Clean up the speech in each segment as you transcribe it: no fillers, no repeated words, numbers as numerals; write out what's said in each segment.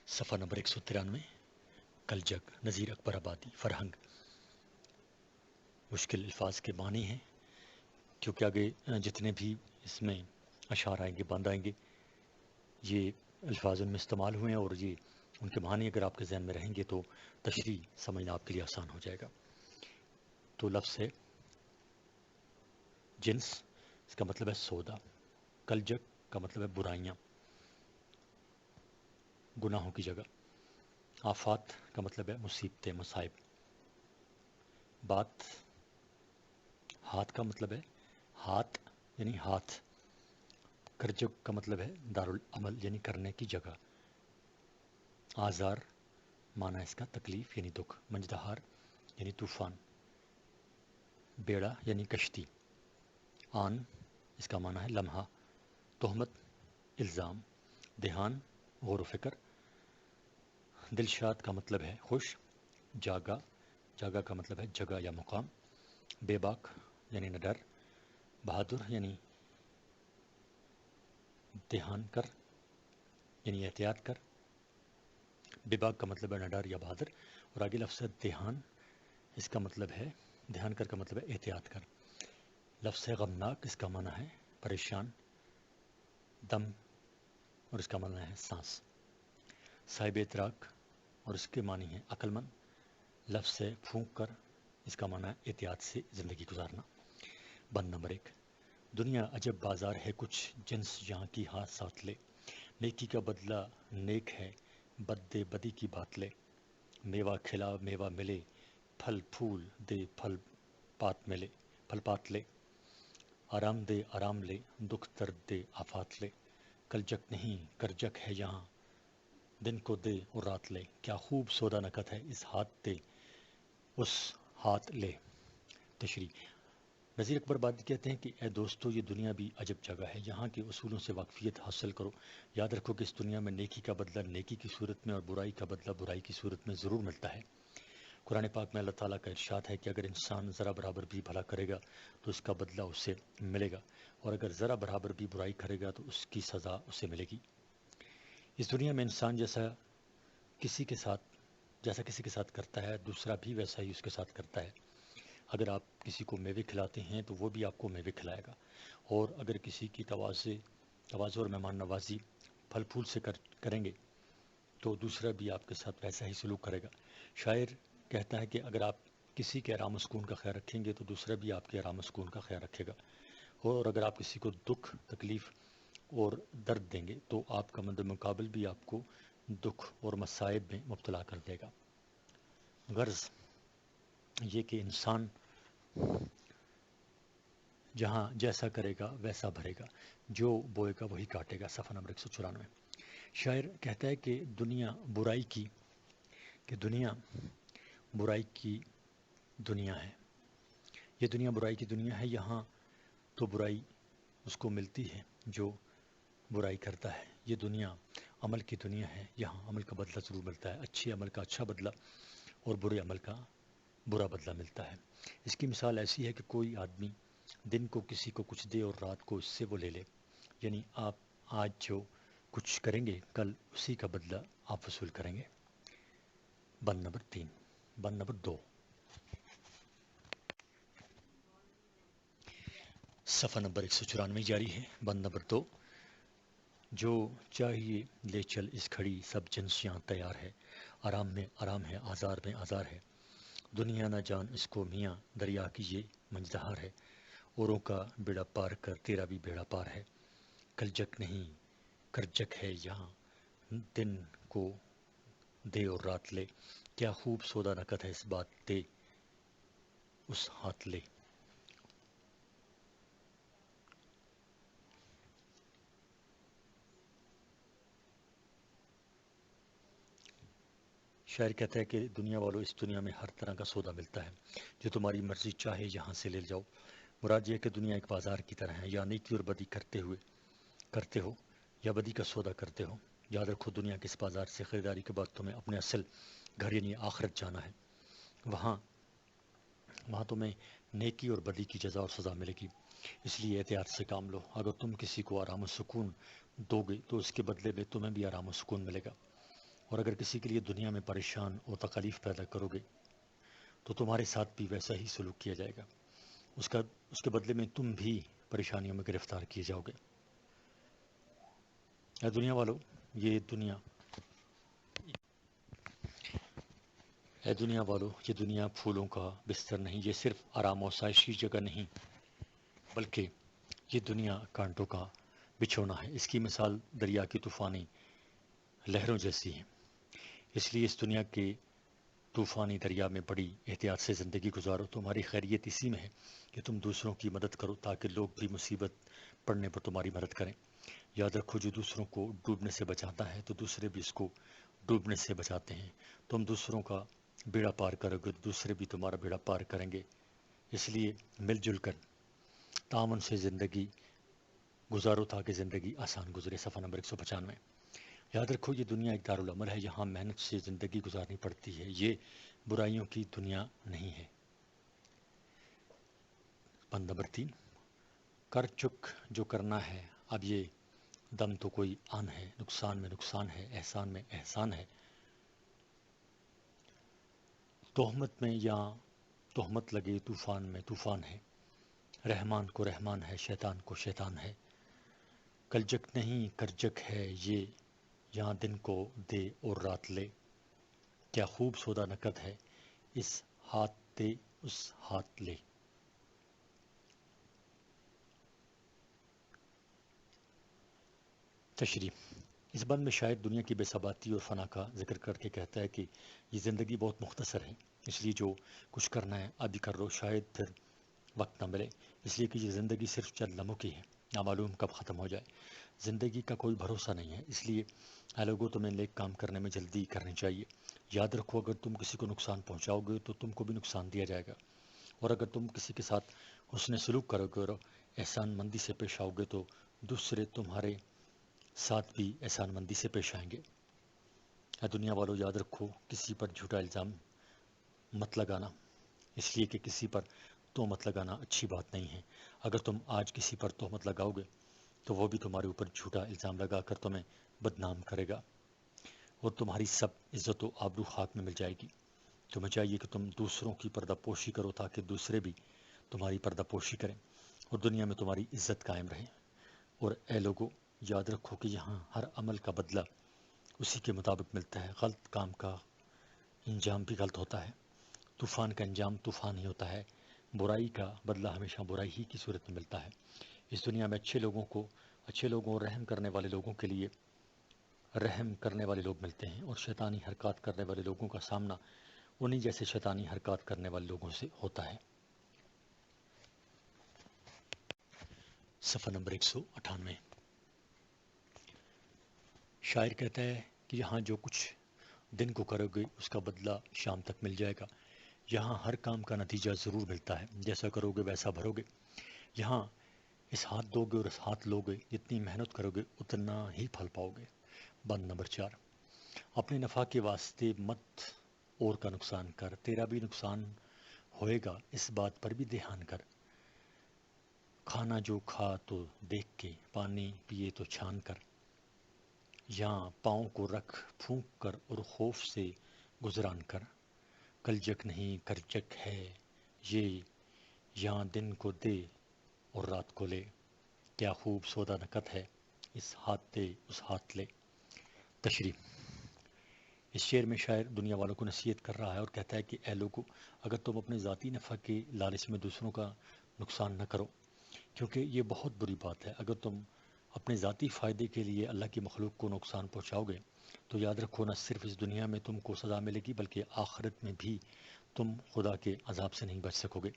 صفحہ نمبر 193، کلجگ، نذیر اکبر آبادی، فرہنگ۔ مشکل الفاظ کے معنی ہیں، کیونکہ آگے جتنے بھی اس میں اشعار آئیں گے، بند آئیں گے، یہ الفاظ ان میں استعمال ہوئے ہیں، اور یہ ان کے معنی اگر آپ کے ذہن میں رہیں گے تو تشریح سمجھنا آپ کے لیے آسان ہو جائے گا۔ تو لفظ ہے جنس، اس کا مطلب ہے سودا۔ کلجگ کا مطلب ہے برائیاں، گناہوں کی جگہ۔ آفات کا مطلب ہے مصیبتیں، مصائب۔ بات، ہاتھ کا مطلب ہے ہاتھ یعنی ہاتھ۔ کرجگ کا مطلب ہے دارالعمل یعنی کرنے کی جگہ۔ آزار معنی اس کا تکلیف یعنی دکھ۔ منجدہار یعنی طوفان۔ بیڑا یعنی کشتی۔ آن اس کا معنی ہے لمحہ۔ تہمت، الزام۔ دھیان، غور و فکر۔ دلشاد کا مطلب ہے خوش۔ جاگا، جاگا کا مطلب ہے جگہ یا مقام۔ بے باک یعنی نہ ڈر۔ بہادر یعنی دھیان کر یعنی احتیاط کر۔ بے باک کا مطلب ہے نہ ڈر یا بہادر۔ اور آگے لفظ ہے دھیان، اس کا مطلب ہے دھیان کر کا مطلب ہے احتیاط کر۔ لفظ ہے غمناک، اس کا معنی ہے پریشان۔ دم، اور اس کا معنی ہے سانس۔ صاحب ادراک، اور اس کے معنی ہے عقل مند۔ لفظ ہے پھونک کر، اس کا معنی ہے احتیاط سے زندگی گزارنا۔ بند نمبر 1، دنیا عجب بازار ہے، کچھ جنس یہاں کی ہاتھ ساتھ لے۔ نیکی کا بدلہ نیک ہے، بد دے بدی کی بات لے۔ میوہ کھلا میوہ ملے، پھل پھول دے پھل پات لے۔ آرام دے آرام لے، دکھ درد دے آفات لے۔ کلجک نہیں کرجک ہے یہاں، دن کو دے اور رات لے۔ کیا خوب سودا نکت ہے، اس ہاتھ دے اس ہاتھ لے۔ تشریح، نذیر اکبر آبادی کہتے ہیں کہ اے دوستو، یہ دنیا بھی عجب جگہ ہے، یہاں کے اصولوں سے واقفیت حاصل کرو۔ یاد رکھو کہ اس دنیا میں نیکی کا بدلہ نیکی کی صورت میں اور برائی کا بدلہ برائی کی صورت میں ضرور ملتا ہے۔ قرآن پاک میں اللہ تعالیٰ کا ارشاد ہے کہ اگر انسان ذرا برابر بھی بھلا کرے گا تو اس کا بدلہ اسے ملے گا، اور اگر ذرا برابر بھی برائی کرے گا تو اس کی سزا اسے ملے گی۔ اس دنیا میں انسان جیسا کسی کے ساتھ کرتا ہے، دوسرا بھی ویسا ہی اس کے ساتھ کرتا ہے۔ اگر آپ کسی کو میوے کھلاتے ہیں تو وہ بھی آپ کو میوے کھلائے گا، اور اگر کسی کی تواضع اور مہمان نوازی پھل پھول سے کریں گے تو دوسرا بھی آپ کے ساتھ ویسا ہی سلوک کرے گا۔ شاعر کہتا ہے کہ اگر آپ کسی کے آرام و سکون کا خیال رکھیں گے تو دوسرا بھی آپ کے آرام و سکون کا خیال رکھے گا، اور اگر آپ کسی کو دکھ، تکلیف اور درد دیں گے تو آپ کا مد مقابل بھی آپ کو دکھ اور مصائب میں مبتلا کر دے گا۔ غرض یہ کہ انسان جہاں جیسا کرے گا ویسا بھرے گا، جو بوئے گا وہی کاٹے گا۔ صفحہ نمبر 194۔ شاعر کہتا ہے کہ دنیا برائی کی دنیا ہے، یہ دنیا برائی کی دنیا ہے، یہاں تو برائی اس کو ملتی ہے جو برائی کرتا ہے۔ یہ دنیا عمل کی دنیا ہے، یہاں عمل کا بدلہ ضرور ملتا ہے، اچھے عمل کا اچھا بدلہ اور برے عمل کا برا بدلہ ملتا ہے۔ اس کی مثال ایسی ہے کہ کوئی آدمی دن کو کسی کو کچھ دے اور رات کو اس سے وہ لے لے، یعنی آپ آج جو کچھ کریں گے کل اسی کا بدلہ آپ وصول کریں گے۔ بند نمبر 2، صفحہ نمبر 194 جاری ہے۔ بند نمبر 2، جو چاہیے لے چل اس گھڑی، سب جنس یہاں تیار ہے۔ آرام میں آرام ہے، آزار میں آزار ہے۔ دنیا نہ جان اس کو میاں، دریا کی یہ منجدہار ہے۔ اوروں کا بیڑا پار کر تیرا بھی بیڑا پار ہے۔ کلجک نہیں کرجک ہے یہاں، دن کو دے اور رات لے۔ کیا خوب سودا نکت ہے، اس بات دے اس ہاتھ لے۔ شاعر کہتا ہے کہ دنیا والوں، اس دنیا میں ہر طرح کا سودا ملتا ہے، جو تمہاری مرضی چاہے یہاں سے لے جاؤ۔ مراد یہ ہے کہ دنیا ایک بازار کی طرح ہے، یا نیکی اور بدی کرتے ہو یا بدی کا سودا کرتے ہو۔ یاد رکھو دنیا کے اس بازار سے خریداری کے بعد تمہیں اپنے اصل گھر یعنی آخرت جانا ہے۔ وہاں تمہیں نیکی اور بدی کی جزا اور سزا ملے گی، اس لیے احتیاط سے کام لو۔ اگر تم کسی کو آرام و سکون دو گے تو اس کے بدلے میں تمہیں بھی آرام و سکون ملے گا، اور اگر کسی کے لیے دنیا میں پریشان اور تکلیف پیدا کرو گے تو تمہارے ساتھ بھی ویسا ہی سلوک کیا جائے گا، اس کے بدلے میں تم بھی پریشانیوں میں گرفتار کیے جاؤ گے۔ اے دنیا والو، یہ دنیا اے دنیا والو یہ دنیا پھولوں کا بستر نہیں، یہ صرف آرام و عائش کی جگہ نہیں، بلکہ یہ دنیا کانٹوں کا بچھونا ہے۔ اس کی مثال دریا کی طوفانی لہروں جیسی ہے۔ اس لیے اس دنیا کے طوفانی دریا میں بڑی احتیاط سے زندگی گزارو۔ تمہاری خیریت اسی میں ہے کہ تم دوسروں کی مدد کرو تاکہ لوگ بھی مصیبت پڑنے پر تمہاری مدد کریں۔ یاد رکھو، جو دوسروں کو ڈوبنے سے بچاتا ہے تو دوسرے بھی اس کو ڈوبنے سے بچاتے ہیں۔ تم دوسروں کا بیڑا پار کرو گے تو دوسرے بھی تمہارا بیڑا پار کریں گے۔ اس لیے مل جل کر تعاون سے زندگی گزارو تاکہ زندگی آسان گزرے۔ صفحہ نمبر 195۔ یاد رکھو، یہ دنیا ایک دارالعمل ہے، یہاں محنت سے زندگی گزارنی پڑتی ہے، یہ برائیوں کی دنیا نہیں ہے۔ بند نمبر 3، کر چک جو کرنا ہے، اب یہ دم تو کوئی آن ہے، نقصان میں نقصان ہے، احسان میں احسان ہے۔ تہمت میں یا تہمت لگے طوفان میں طوفان ہے، رحمان کو رحمان ہے، شیطان کو شیطان ہے۔ کلجک نہیں کرجک ہے یہ، یہاں دن کو دے اور رات لے، کیا خوب سودا نقد ہے، اس ہاتھ دے اس ہاتھ لے۔ تشریح: اس بند میں شاعر دنیا کی بے ثباتی اور فنا کا ذکر کر کے کہتا ہے کہ یہ زندگی بہت مختصر ہے، اس لیے جو کچھ کرنا ہے ابھی کر لو، شاید پھر وقت نہ ملے، اس لیے کہ یہ زندگی صرف چند لمحوں کی ہے، نامعلوم کب ختم ہو جائے۔ زندگی کا کوئی بھروسہ نہیں ہے، اس لیے اے لوگوں، تمہیں نیک کام کرنے میں جلدی کرنی چاہیے۔ یاد رکھو، اگر تم کسی کو نقصان پہنچاؤ گے تو تم کو بھی نقصان دیا جائے گا، اور اگر تم کسی کے ساتھ حسن سلوک کرو گے اور احسان مندی سے پیش آؤ گے تو دوسرے تمہارے ساتھ بھی احسان مندی سے پیش آئیں گے۔ اے دنیا والو، یاد رکھو، کسی پر جھوٹا الزام مت لگانا، اس لیے کہ کسی پر تہمت لگانا اچھی بات نہیں ہے۔ اگر تم آج کسی پر تہمت لگاؤ گے تو وہ بھی تمہارے اوپر جھوٹا الزام لگا کر تمہیں بدنام کرے گا اور تمہاری سب عزت و آبرو خاک میں مل جائے گی۔ تمہیں چاہیے کہ تم دوسروں کی پردہ پوشی کرو تاکہ دوسرے بھی تمہاری پردہ پوشی کریں اور دنیا میں تمہاری عزت قائم رہے۔ اور اے لوگو، یاد رکھو کہ یہاں ہر عمل کا بدلہ اسی کے مطابق ملتا ہے، غلط کام کا انجام بھی غلط ہوتا ہے، طوفان کا انجام طوفان ہی ہوتا ہے، برائی کا بدلہ ہمیشہ برائی ہی کی صورت میں ملتا ہے۔ اس دنیا میں اچھے لوگوں اور رحم کرنے والے لوگوں کے لیے رحم کرنے والے لوگ ملتے ہیں، اور شیطانی حرکات کرنے والے لوگوں کا سامنا انہی جیسے شیطانی حرکات کرنے والے لوگوں سے ہوتا ہے۔ صفحہ نمبر 198۔ شاعر کہتا ہے کہ یہاں جو کچھ دن کو کرو گے اس کا بدلہ شام تک مل جائے گا، یہاں ہر کام کا نتیجہ ضرور ملتا ہے، جیسا کرو گے ویسا بھرو گے۔ یہاں اس ہاتھ دو گے اور اس ہاتھ لو گے، جتنی محنت کرو گے اتنا ہی پھل پاؤ گے۔ بند نمبر 4، اپنے نفع کے واسطے مت اور کا نقصان کر، تیرا بھی نقصان ہوئے گا، اس بات پر بھی دھیان کر۔ کھانا جو کھا تو دیکھ کے، پانی پیے تو چھان کر، یہاں پاؤں کو رکھ پھونک کر اور خوف سے گزران کر۔ کلجک نہیں کرجک ہے یہ، یہاں دن کو دے اور رات کو لے، کیا خوب سودا نقد ہے، اس ہاتھ دے اس ہاتھ لے۔ تشریح: اس شعر میں شاعر دنیا والوں کو نصیحت کر رہا ہے اور کہتا ہے کہ اے لوگو، اگر تم اپنے ذاتی نفع کے لالچ میں دوسروں کا نقصان نہ کرو، کیونکہ یہ بہت بری بات ہے۔ اگر تم اپنے ذاتی فائدے کے لیے اللہ کی مخلوق کو نقصان پہنچاؤ گے تو یاد رکھو، نہ صرف اس دنیا میں تم کو سزا ملے گی بلکہ آخرت میں بھی تم خدا کے عذاب سے نہیں بچ سکو گے۔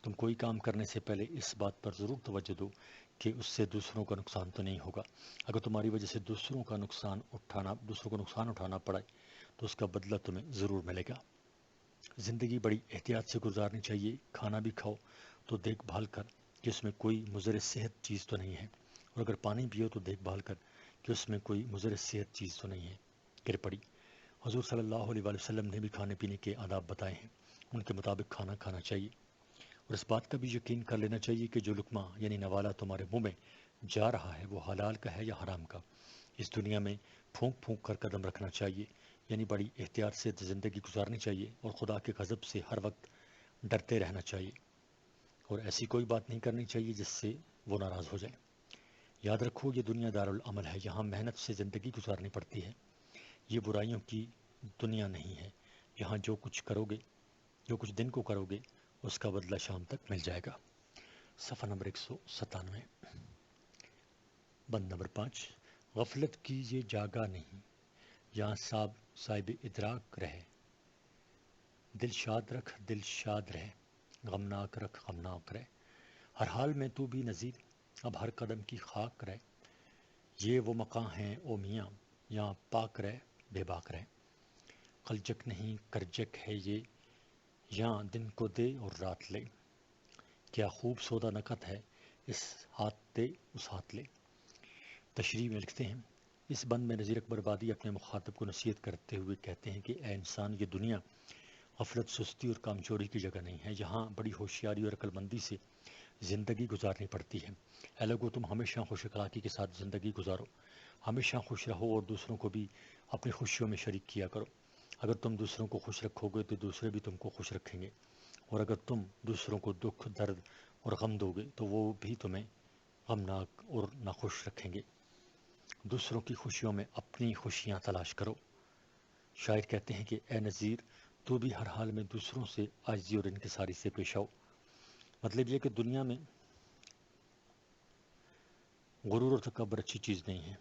تم کوئی کام کرنے سے پہلے اس بات پر ضرور توجہ دو کہ اس سے دوسروں کا نقصان تو نہیں ہوگا۔ اگر تمہاری وجہ سے دوسروں کو نقصان اٹھانا پڑے تو اس کا بدلہ تمہیں ضرور ملے گا۔ زندگی بڑی احتیاط سے گزارنی چاہیے، کھانا بھی کھاؤ تو دیکھ بھال کر کہ اس میں کوئی مضر صحت چیز تو نہیں ہے، اور اگر پانی پیو تو دیکھ بھال کر کہ اس میں کوئی مضر صحت چیز تو نہیں ہے۔ کرپڑی: حضور صلی اللہ علیہ وآلہ وسلم نے بھی کھانے پینے کے آداب بتائے ہیں، ان کے مطابق کھانا کھانا چاہیے، اور اس بات کا بھی یقین کر لینا چاہیے کہ جو لقمہ یعنی نوالہ تمہارے منہ میں جا رہا ہے وہ حلال کا ہے یا حرام کا۔ اس دنیا میں پھونک پھونک کر قدم رکھنا چاہیے، یعنی بڑی احتیاط سے زندگی گزارنی چاہیے اور خدا کے غضب سے ہر وقت ڈرتے رہنا چاہیے، اور ایسی کوئی بات نہیں کرنی چاہیے جس سے وہ ناراض ہو جائے۔ یاد رکھو یہ دنیا دارالعمل ہے، یہاں محنت سے زندگی گزارنی پڑتی ہے، یہ برائیوں کی دنیا نہیں ہے۔ یہاں جو کچھ کرو گے، جو کچھ دن کو کرو گے، اس کا بدلہ شام تک مل جائے گا۔ صفحہ نمبر 197۔ بند نمبر 5، غفلت کی یہ جگہ نہیں، یہاں صاحب ادراک رہے، دل شاد رکھ دل شاد رہے، غمناک رکھ غمناک رہے، ہر حال میں تو بھی نذیر، اب ہر قدم کی خاک رہے، یہ وہ مقام ہیں او میاں، یہاں پاک رہے بے باک رہے، قلجک نہیں کرجک ہے یہ، یہاں دن کو دے اور رات لے، کیا خوب سودا نکت ہے، اس ہاتھ دے اس ہاتھ لے۔ تشریح میں لکھتے ہیں، اس بند میں نذیر اکبر آبادی اپنے مخاطب کو نصیحت کرتے ہوئے کہتے ہیں کہ اے انسان، یہ دنیا غفلت، سستی اور کامچوری کی جگہ نہیں ہے، یہاں بڑی ہوشیاری اور عقل مندی سے زندگی گزارنی پڑتی ہے۔ اے لوگو، تم ہمیشہ خوش اخلاقی کے ساتھ زندگی گزارو، ہمیشہ خوش رہو اور دوسروں کو بھی اپنی خوشیوں میں شریک کیا کرو۔ اگر تم دوسروں کو خوش رکھو گے تو دوسرے بھی تم کو خوش رکھیں گے، اور اگر تم دوسروں کو دکھ، درد اور غم دو گے تو وہ بھی تمہیں غمناک اور ناخوش رکھیں گے۔ دوسروں کی خوشیوں میں اپنی خوشیاں تلاش کرو۔ شاعر کہتے ہیں کہ اے نذیر، تو بھی ہر حال میں دوسروں سے عاجزی اور انکساری سے پیش آؤ۔ مطلب یہ کہ دنیا میں غرور اور تکبر اچھی چیز نہیں ہے،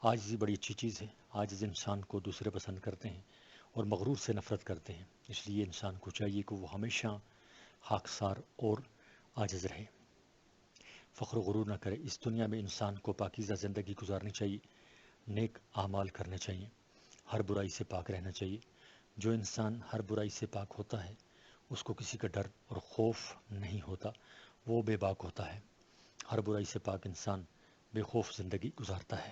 عاجزی بڑی اچھی چیز ہے۔ عاجز انسان کو دوسرے پسند کرتے ہیں اور مغرور سے نفرت کرتے ہیں، اس لیے انسان کو چاہیے کہ وہ ہمیشہ خاکسار اور عاجز رہے، فخر و غرور نہ کرے۔ اس دنیا میں انسان کو پاکیزہ زندگی گزارنی چاہیے، نیک اعمال کرنے چاہیے، ہر برائی سے پاک رہنا چاہیے۔ جو انسان ہر برائی سے پاک ہوتا ہے، اس کو کسی کا ڈر اور خوف نہیں ہوتا، وہ بے باک ہوتا ہے۔ ہر برائی سے پاک انسان بے خوف زندگی گزارتا ہے۔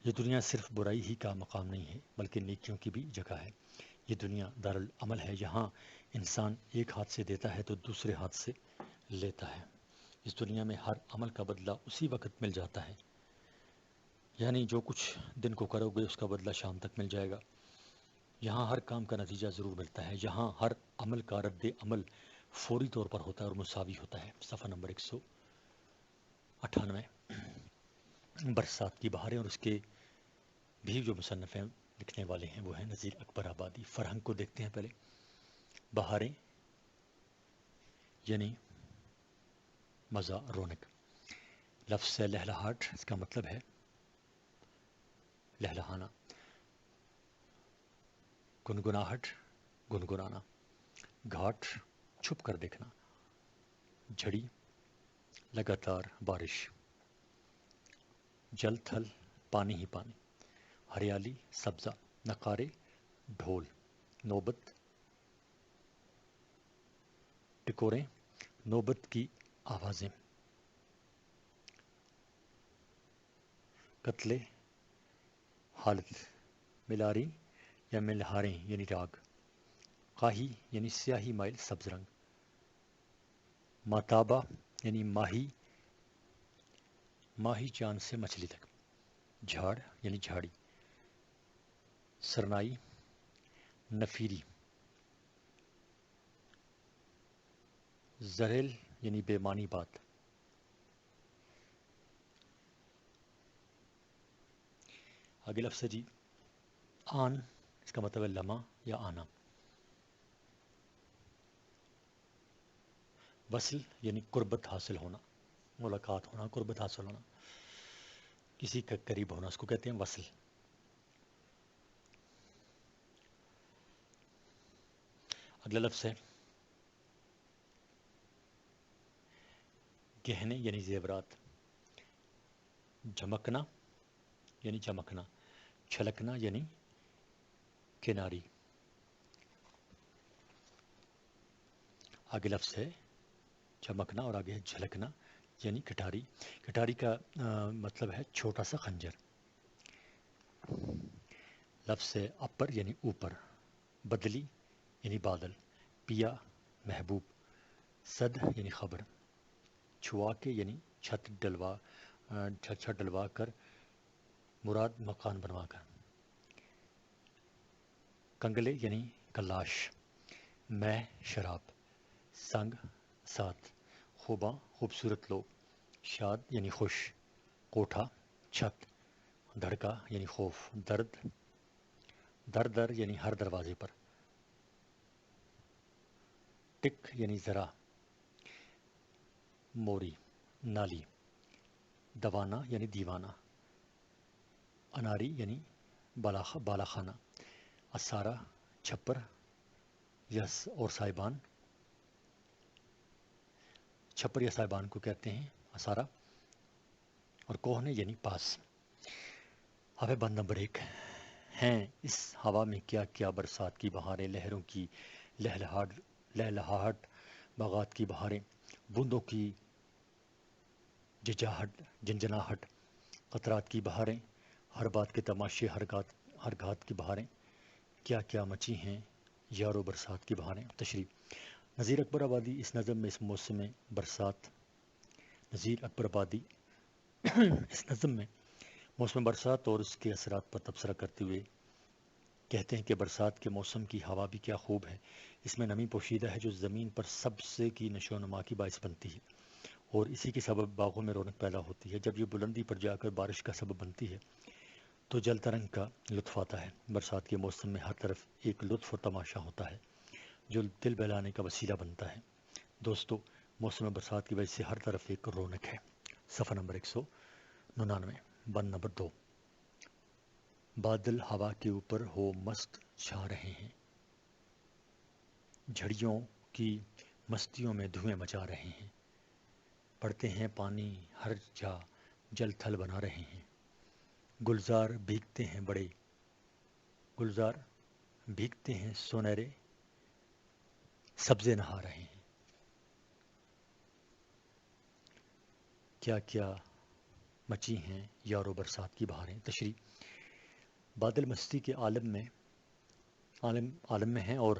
یہ دنیا صرف برائی ہی کا مقام نہیں ہے بلکہ نیکیوں کی بھی جگہ ہے۔ یہ دنیا دارالعمل ہے، یہاں انسان ایک ہاتھ سے دیتا ہے تو دوسرے ہاتھ سے لیتا ہے۔ اس دنیا میں ہر عمل کا بدلہ اسی وقت مل جاتا ہے، یعنی جو کچھ دن کو کرو گے اس کا بدلہ شام تک مل جائے گا۔ یہاں ہر کام کا نتیجہ ضرور ملتا ہے، یہاں ہر عمل کا رد عمل فوری طور پر ہوتا ہے اور مساوی ہوتا ہے۔ صفحہ نمبر 198۔ برسات کی بہاریں، اور اس کے بھی جو مصنف ہیں لکھنے والے ہیں وہ ہیں نذیر اکبر آبادی۔ فرہنگ کو دیکھتے ہیں پہلے۔ بہاریں یعنی مزہ، رونق۔ لفظ سے لہلہاٹ، اس کا مطلب ہے لہلہانا، گنگناہٹ، گنگنانا، گھاٹ، چھپ کر دیکھنا، جھڑی، لگاتار بارش، جل تھل، پانی ہی پانی، ہریالی، سبزہ، نقارے، ڈھول، نوبت، ٹکوریں، نوبت کی آوازیں، قتلے، حالت، ملاری یا ملہاریں یعنی راگ، قاہی یعنی سیاہی مائل سبز رنگ، ماتابہ یعنی ماہی، ماہی چاند سے مچھلی تک، جھاڑ یعنی جھاڑی، سرنائی، نفیری، زریل یعنی بے معنی بات۔ آگے لفظ ہے جی آن، اس کا مطلب ہے لمحہ یا آنا۔ وصل یعنی قربت حاصل ہونا، ملاقات ہونا، قربت حاصل ہونا، کسی کا قریب ہونا، اس کو کہتے ہیں وصل۔ اگلا لفظ ہے گہنے یعنی زیورات، جھمکنا یعنی چمکنا، چھلکنا یعنی کناری۔ آگے لفظ ہے چمکنا اور آگے ہے جھلکنا یعنی کٹاری۔ کٹاری کا مطلب ہے چھوٹا سا خنجر۔ لفظ ہے اپر یعنی اوپر، بدلی یعنی بادل، پیا محبوب، صد یعنی خبر، چھوا کے یعنی چھت ڈلوا کر، مراد مکان بنوا کر، کنگلے یعنی کلاش، میں شراب، سنگ ساتھ، خوباں خوبصورت لوگ، شاد یعنی خوش، کوٹھا چھت، دھڑکا یعنی خوف، درد در در یعنی ہر دروازے پر، ٹک یعنی ذرا، موری نالی، دوانا یعنی دیوانہ، اناری یعنی بالا خانہ، اسارہ چھپر یس اور سائبان، چھپر یا سائبان کو کہتے ہیں اسارہ، اور کوہنے یعنی پاس۔ اب ہے بند نمبر 1، ہیں اس ہوا میں کیا کیا برسات کی بہاریں، لہروں کی لہلہاہٹ، باغات کی بہاریں، بوندوں کی جھجھاہٹ جھنجھناہٹ، قطرات کی بہاریں، ہر بات کے تماشے، ہر گھات کی بہاریں، کیا کیا مچی ہیں یارو برسات کی بہاریں۔ تشریح: نذیر اکبر آبادی اس نظم میں اس موسم برسات نذیر اکبر آبادی اس نظم میں موسم برسات اور اس کے اثرات پر تبصرہ کرتے ہوئے کہتے ہیں کہ برسات کے موسم کی ہوا بھی کیا خوب ہے، اس میں نمی پوشیدہ ہے جو زمین پر سبزے کی نشو و نما کی باعث بنتی ہے، اور اسی کے سبب باغوں میں رونق پیدا ہوتی ہے۔ جب یہ بلندی پر جا کر بارش کا سبب بنتی ہے تو جل ترنگ کا لطف آتا ہے۔ برسات کے موسم میں ہر طرف ایک لطف اور تماشا ہوتا ہے جو دل بہلانے کا وسیلہ بنتا ہے۔ دوستو، موسم برسات کی وجہ سے ہر طرف ایک رونق ہے۔ صفحہ نمبر 199، بند نمبر 2، بادل ہوا کے اوپر ہو مست چھا رہے ہیں، جھڑیوں کی مستیوں میں دھوئیں مچا رہے ہیں، پڑتے ہیں پانی ہر جا جل تھل بنا رہے ہیں، گلزار بھیگتے ہیں سنہرے سبزے نہا رہے ہیں، کیا کیا مچی ہیں یارو برسات کی بہاریں۔ تشریح: بادل مستی کے عالم میں ہیں اور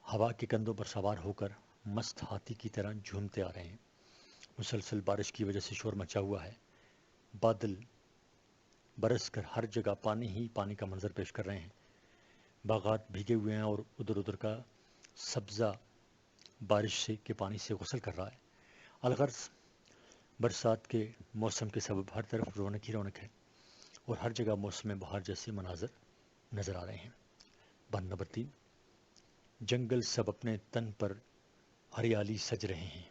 ہوا کے کندھوں پر سوار ہو کر مست ہاتھی کی طرح جھومتے آ رہے ہیں۔ مسلسل بارش کی وجہ سے شور مچا ہوا ہے، بادل برس کر ہر جگہ پانی ہی پانی کا منظر پیش کر رہے ہیں، باغات بھیگے ہوئے ہیں اور ادھر کا سبزہ بارش کے پانی سے غسل کر رہا ہے۔ الغرض برسات کے موسم کے سبب ہر طرف رونق ہی رونق ہے اور ہر جگہ موسم بہار جیسے مناظر نظر آ رہے ہیں۔ بند نمبر 3، جنگل سب اپنے تن پر ہریالی سج رہے ہیں،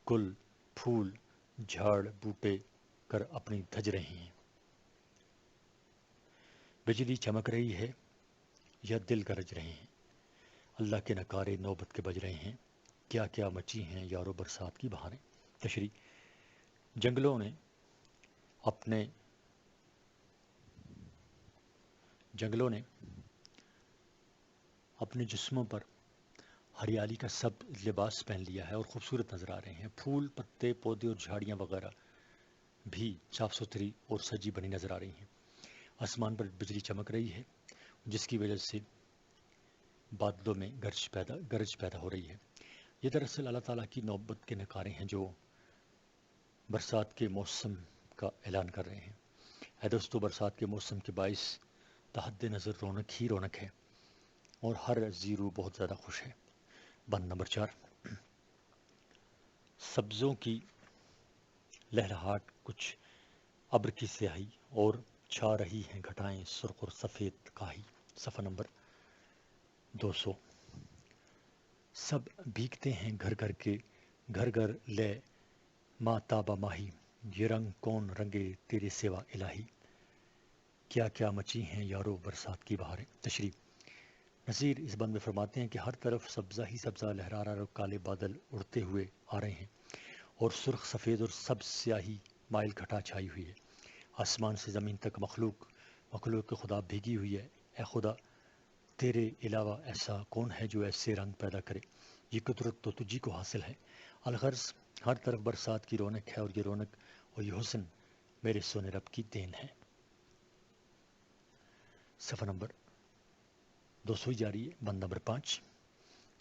گل پھول جھاڑ بوٹے کر اپنی دھج رہے ہیں، بجلی چمک رہی ہے یا دل گرج رہے ہیں، اللہ کے نکارے نوبت کے بج رہے ہیں، کیا کیا مچی ہیں یارو برسات کی بہاریں۔ تشریح: جنگلوں نے اپنے جسموں پر ہریالی کا سب لباس پہن لیا ہے اور خوبصورت نظر آ رہے ہیں، پھول پتے پودے اور جھاڑیاں وغیرہ بھی صاف ستھری اور سجی بنی نظر آ رہی ہیں، آسمان پر بجلی چمک رہی ہے جس کی وجہ سے بادلوں میں گرج پیدا ہو رہی ہے۔ یہ دراصل اللہ تعالیٰ کی نوبت کے نکارے ہیں جو برسات کے موسم کا اعلان کر رہے ہیں۔ اے دوستو، برسات کے موسم کے باعث تحد نظر رونق ہی رونق ہے اور ہر زیرو بہت زیادہ خوش ہے۔ بند نمبر 4، سبزوں کی لہلہاٹ، کچھ ابر کی سیاہی اور چھا رہی ہیں گھٹائیں سرخ اور سفید کاہی۔ صفحہ نمبر 200، سب بھیگتے ہیں گھر گھر کے گھر گھر لے ماں ماہی، یہ رنگ کون رنگے تیرے سوا الہی، کیا کیا مچی ہیں یارو برسات کی بہاریں۔ تشریح: نذیر اس بند میں فرماتے ہیں کہ ہر طرف سبزہ ہی سبزہ لہرا رہا اور کالے بادل اڑتے ہوئے آ رہے ہیں اور سرخ سفید اور سب سیاہی مائل گھٹا چھائی ہوئی ہے، آسمان سے زمین تک مخلوق خدا بھیگی ہوئی ہے۔ اے خدا، تیرے علاوہ ایسا کون ہے جو ایسے رنگ پیدا کرے، یہ قدرت تو تجھی کو حاصل ہے۔ الغرض ہر طرف برسات کی رونق ہے اور یہ رونق اور یہ حسن میرے سونے رب کی دین ہے۔ صفحہ نمبر 200 جاری ہے۔ بند نمبر 5،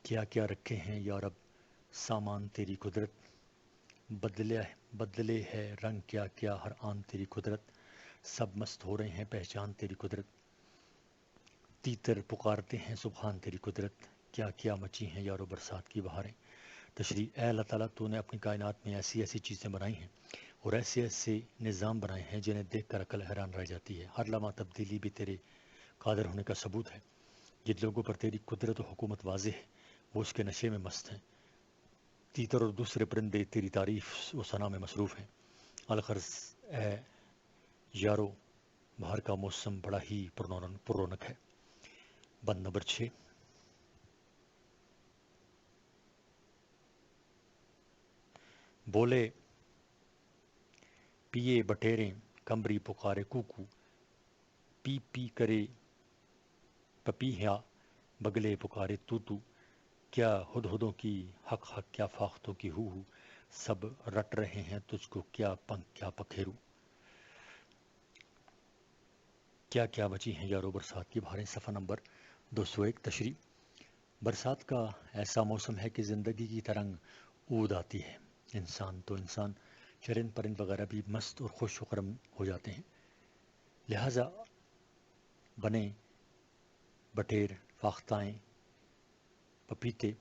کیا کیا رکھے ہیں یا رب سامان تیری قدرت، بدلے ہے رنگ کیا کیا ہر آن تیری قدرت، سب مست ہو رہے ہیں پہچان تیری قدرت، تیتر پکارتے ہیں سبحان تیری قدرت، کیا کیا مچی ہیں یارو برسات کی بہاریں۔ تشریح، اے اللہ تعالیٰ تو نے اپنی کائنات میں ایسی ایسی چیزیں بنائی ہیں اور ایسے ایسے نظام بنائے ہیں جنہیں دیکھ کر عقل حیران رہ جاتی ہے، ہر لمحہ تبدیلی بھی تیرے قادر ہونے کا ثبوت ہے۔ جن لوگوں پر تیری قدرت و حکومت واضح ہے وہ اس کے نشے میں مست ہیں، تیتر اور دوسرے پرندے تیری تعریف و ثنا میں مصروف ہیں۔ الغرض اے یارو بہار کا موسم بڑا ہی پررونق ہے۔ بند نمبر 6، بولے پیے بٹیریں کمبری پکارے کوکو، پی پی کرے پپیہا بگلے پکارے توتو، کیا ہدہدوں کی حق حق کیا فاختوں کی ہو، سب رٹ رہے ہیں تجھ کو کیا پنکھ کیا پکھیرو۔ کیا کیا بچی ہیں یارو برسات کی بہاریں، صفحہ نمبر 201۔ تشریح، برسات کا ایسا موسم ہے کہ زندگی کی ترنگ اود آتی ہے، انسان چرند پرند وغیرہ بھی مست اور خوش و خرم ہو جاتے ہیں، لہٰذا بنے بٹیر فاختائیں پپیتے